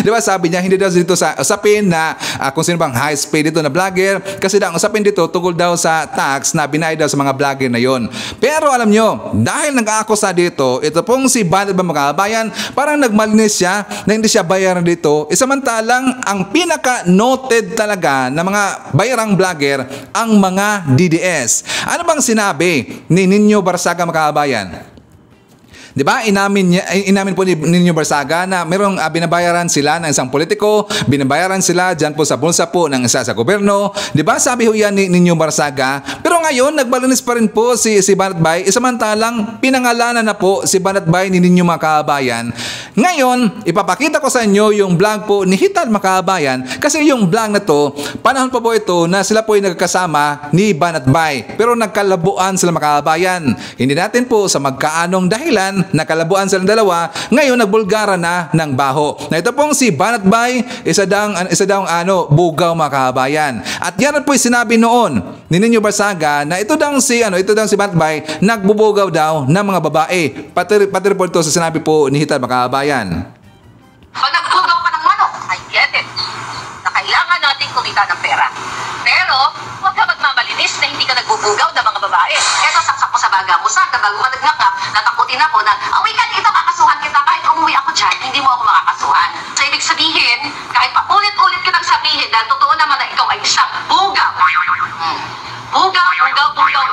S1: Di ba, sabi niya, hindi daw dito sa usapin na kung sino bang highest paid dito na vlogger, kasi daw, ang usapin dito, tungkol daw sa tax na binayad daw sa mga vlogger na yon. Pero alam nyo, dahil nag-aakusa dito dito, ito pong si Banat Bay mga kababayan, parang nagmalinis siya na hindi siya bayaran dito. Samantalang ang pinaka-noted talaga na mga bayarang vlogger ang mga DDS. Ano bang sinabi ni Nino Barsaga mga kababayan? Di ba? Inamin po ni Nino Barsaga na mayroong binabayaran sila ng isang politiko, binabayaran sila dyan po sa bulsa po ng isa sa gobyerno. Di ba? Sabi ho yan ni Nino Barsaga. Pero ngayon, nagbalinis pa rin po si Banat Bay. Samantalang pinangalanan na po si Banat Bay ni Nino mga kababayan. Ngayon, ipapakita ko sa inyo yung vlog po ni Hitad mga kababayan. Kasi yung vlog na to, panahon pa po ito na sila po ay nagkasama ni Banat Bay. Pero nagkalabuan sila mga kababayan. Hindi natin po sa magkaanong dahilan nakalabuan silang dalawa, ngayon nagbulgara na ng baho. Na ito pong si Banat Bay, isa daw bugaw mga kababayan. At yan po sinabi noon ni Nino Barsaga na ito daw si Banat Bay nagbubugaw daw ng mga babae. Pati po ito sa sinabi po ni Hitad mga kababayan.
S14: Pag nagbugaw ka ng manok, I get it. Na kailangan natin kumita ng pera. Pero, huwag ka magmamalinis na hindi ka nagbubugaw ng mga babae. Eto, saksak mo sa baga mo. Saka, bago ka nagnak ka, natakutin ako na, awikan dito, kakasuhan kita. Kahit umuwi ako dyan, hindi mo ako makakasuhan. So, ibig sabihin, kahit paulit-ulit kitang sabihin, dahil totoo naman na ikaw ay isang bugaw. Bugaw.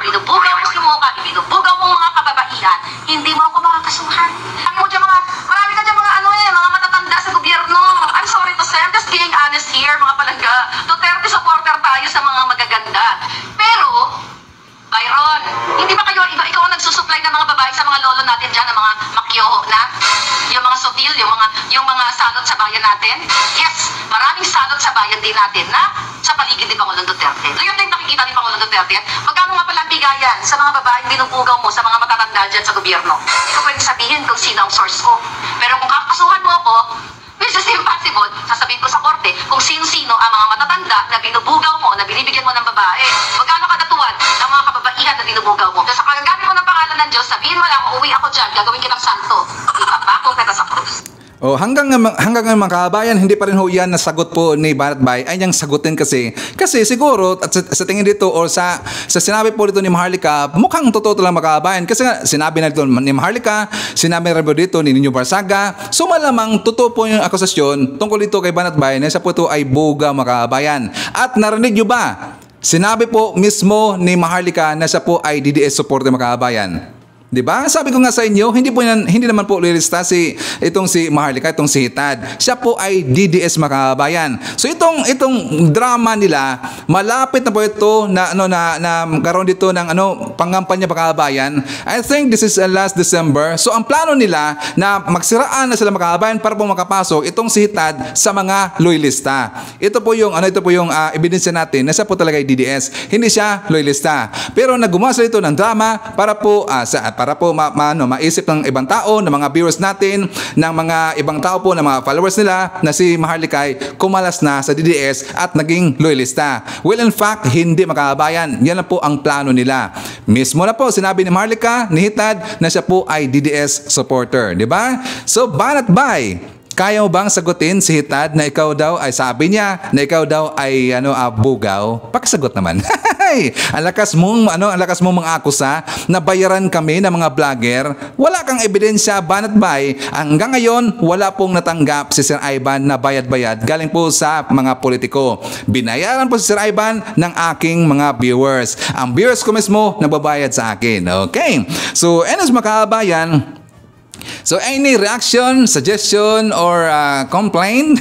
S14: Binubugaw mo si Mocha, binubugaw mo mga kababaihan, hindi mo ako makakasuhan. Marami ka dyan mga matatanda sa gobyerno. I'm sorry to say, I'm just being honest here, mga palangga. Duterte supporter tayo sa mga magaganda. Pero, Byron, hindi ba ikaw ang nagsusupply ng mga babae sa mga lolo natin dyan, ng mga makyoho na? Yung mga sotil, yung mga salot sa bayan natin? Yes, maraming salot sa bayan din natin na sa paligid ni Pangulong Duterte. So yun din nakikita ni Pangulong Duterte. Magkano nga pala ang bigayan sa mga babaeng binubugaw mo sa mga matatanda dyan sa gobyerno? Ikaw pwede sabihin kung sino ang source ko. Pero kung kakasuhan mo ako, which is impossible, sasabihin ko sa korte kung sino-sino ang mga matatanda na binubugaw mo, na binibigyan mo ng babae. Magkano kadatuan ng mga kababaihan na binubugaw mo? Kasi sa kagagamit mo ng pangalan ng Diyos, sabihin mo lang, uuwi ako dyan, gagawin kitang santo. Ipapako kita sa krus.
S1: Hanggang ngayon mga kababayan, hindi pa rin ho yan nasagot po ni Banat Bay ay niyang sagutin kasi siguro at sa tingin dito or sa sinabi po dito ni Maharlika, mukhang totoo lang mga kababayan kasi nga sinabi na dito ni Maharlika, sinabi na rin dito ni Nino Barsaga, so malamang totoo po yung akusasyon tungkol dito kay Banat Bay na isa po ito ay buga mga kababayan. At narinig nyo ba? Sinabi po mismo ni Maharlika na siya po ay DDS supporter mga kababayan. Diba? Sabi ko nga sa inyo, hindi naman po lilista itong si Maharlika, itong si Hitad. Siya po ay DDS mga kababayan. So itong drama nila, malapit na po ito na karoon dito ng pangampanya mga kababayan. I think this is last December. So ang plano nila na magsiraan na sila mga kababayan para po makapasok itong si Hitad sa mga loyalista. Ito po yung ebidensya natin na siya po talaga ay DDS. Hindi siya loyalista. Pero naggumawa sila ito ng drama para po maisip ng ibang tao, ng mga viewers natin, ng mga ibang tao po, ng mga followers nila na si Maharlika kumalas na sa DDS at naging loyalista. Well, in fact, hindi mga kababayan. Yan na po ang plano nila. Mismo na po sinabi ni Maharlika, ni Hitad, na siya po ay DDS supporter. Diba? So, Banat Bay, kaya mo bang sagutin si Hitad na ikaw daw ay sabi niya na ikaw daw ay bugaw? Pakisagot naman. Ang lakas mong mga akusa na bayaran kami ng mga vlogger. Wala kang ebidensya, Banat Bay. Hanggang ngayon, wala pong natanggap si Sir Ivan na bayad-bayad galing po sa mga politiko. Binayaran po si Sir Ivan ng aking mga viewers. Ang viewers ko mismo nagbabayad sa akin. Okay? So, anyways mga kababayan, so any reaction, suggestion or complaint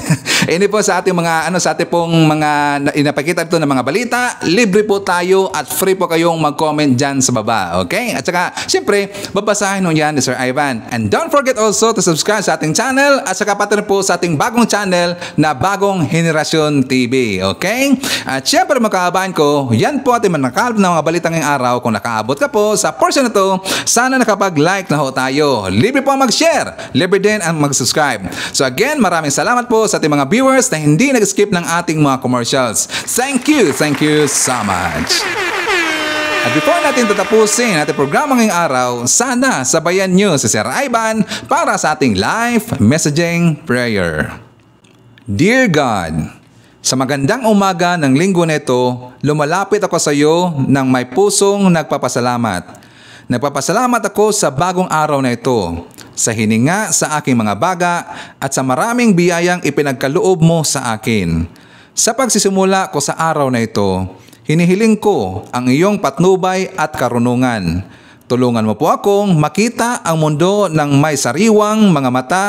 S1: ini po sa ating mga sa ating pong mga inapakita dito ng mga balita, libre po tayo at free po kayong mag-comment diyan sa baba, okay? At saka syempre babasahin nyo yan ni Sir Ivan. And don't forget also to subscribe sa ating channel at saka pati rin po sa ating bagong channel na Bagong Henerasyon TV, okay? At syempre mga kababayan ko, yan po ating manakalap ng mga balita ngayong araw. Kung nakaabot ka po sa portion na to, sana nakapag-like na ho tayo. Libre po mag-share, libre din ang mag-subscribe. So again, maraming salamat po sa ating mga viewers na hindi nag-skip ng ating mga commercials. Thank you so much. At before natin tatapusin ating programa ngayong araw, sana sabayan nyo si Sir Ivan para sa ating live messaging prayer. Dear God, sa magandang umaga ng linggo nito, lumalapit ako sa iyo ng may pusong nagpapasalamat. Nagpapasalamat ako sa bagong araw na ito, sa hininga sa aking mga baga at sa maraming biyayang ipinagkaloob mo sa akin. Sa pagsisimula ko sa araw na ito, hinihiling ko ang iyong patnubay at karunungan. Tulungan mo po akong makita ang mundo ng may sariwang mga mata,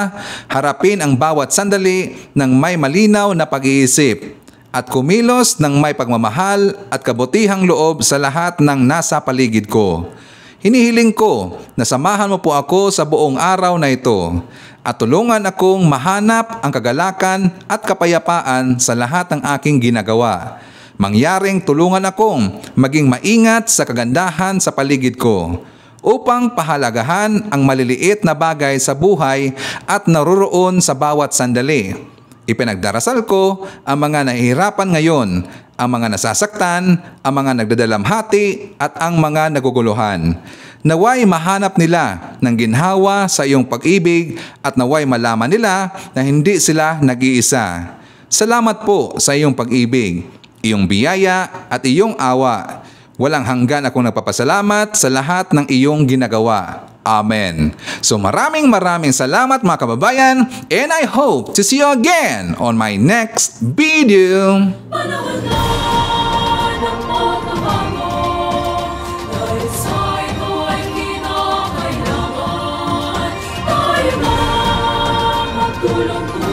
S1: harapin ang bawat sandali ng may malinaw na pag-iisip, at kumilos ng may pagmamahal at kabutihang loob sa lahat ng nasa paligid ko. Hinihiling ko na samahan mo po ako sa buong araw na ito at tulungan akong mahanap ang kagalakan at kapayapaan sa lahat ng aking ginagawa. Mangyaring tulungan akong maging maingat sa kagandahan sa paligid ko upang pahalagahan ang maliliit na bagay sa buhay at naroroon sa bawat sandali. Ipinagdarasal ko ang mga nahihirapan ngayon, ang mga nasasaktan, ang mga nagdadalamhati at ang mga naguguluhan. Naway mahanap nila ng ginhawa sa iyong pag-ibig at naway malaman nila na hindi sila nag-iisa. Salamat po sa iyong pag-ibig, iyong biyaya at iyong awa. Walang hanggan akong nagpapasalamat sa lahat ng iyong ginagawa. Amen. So maraming salamat mga kababayan, and I hope to see you again on my next video.
S15: Tulong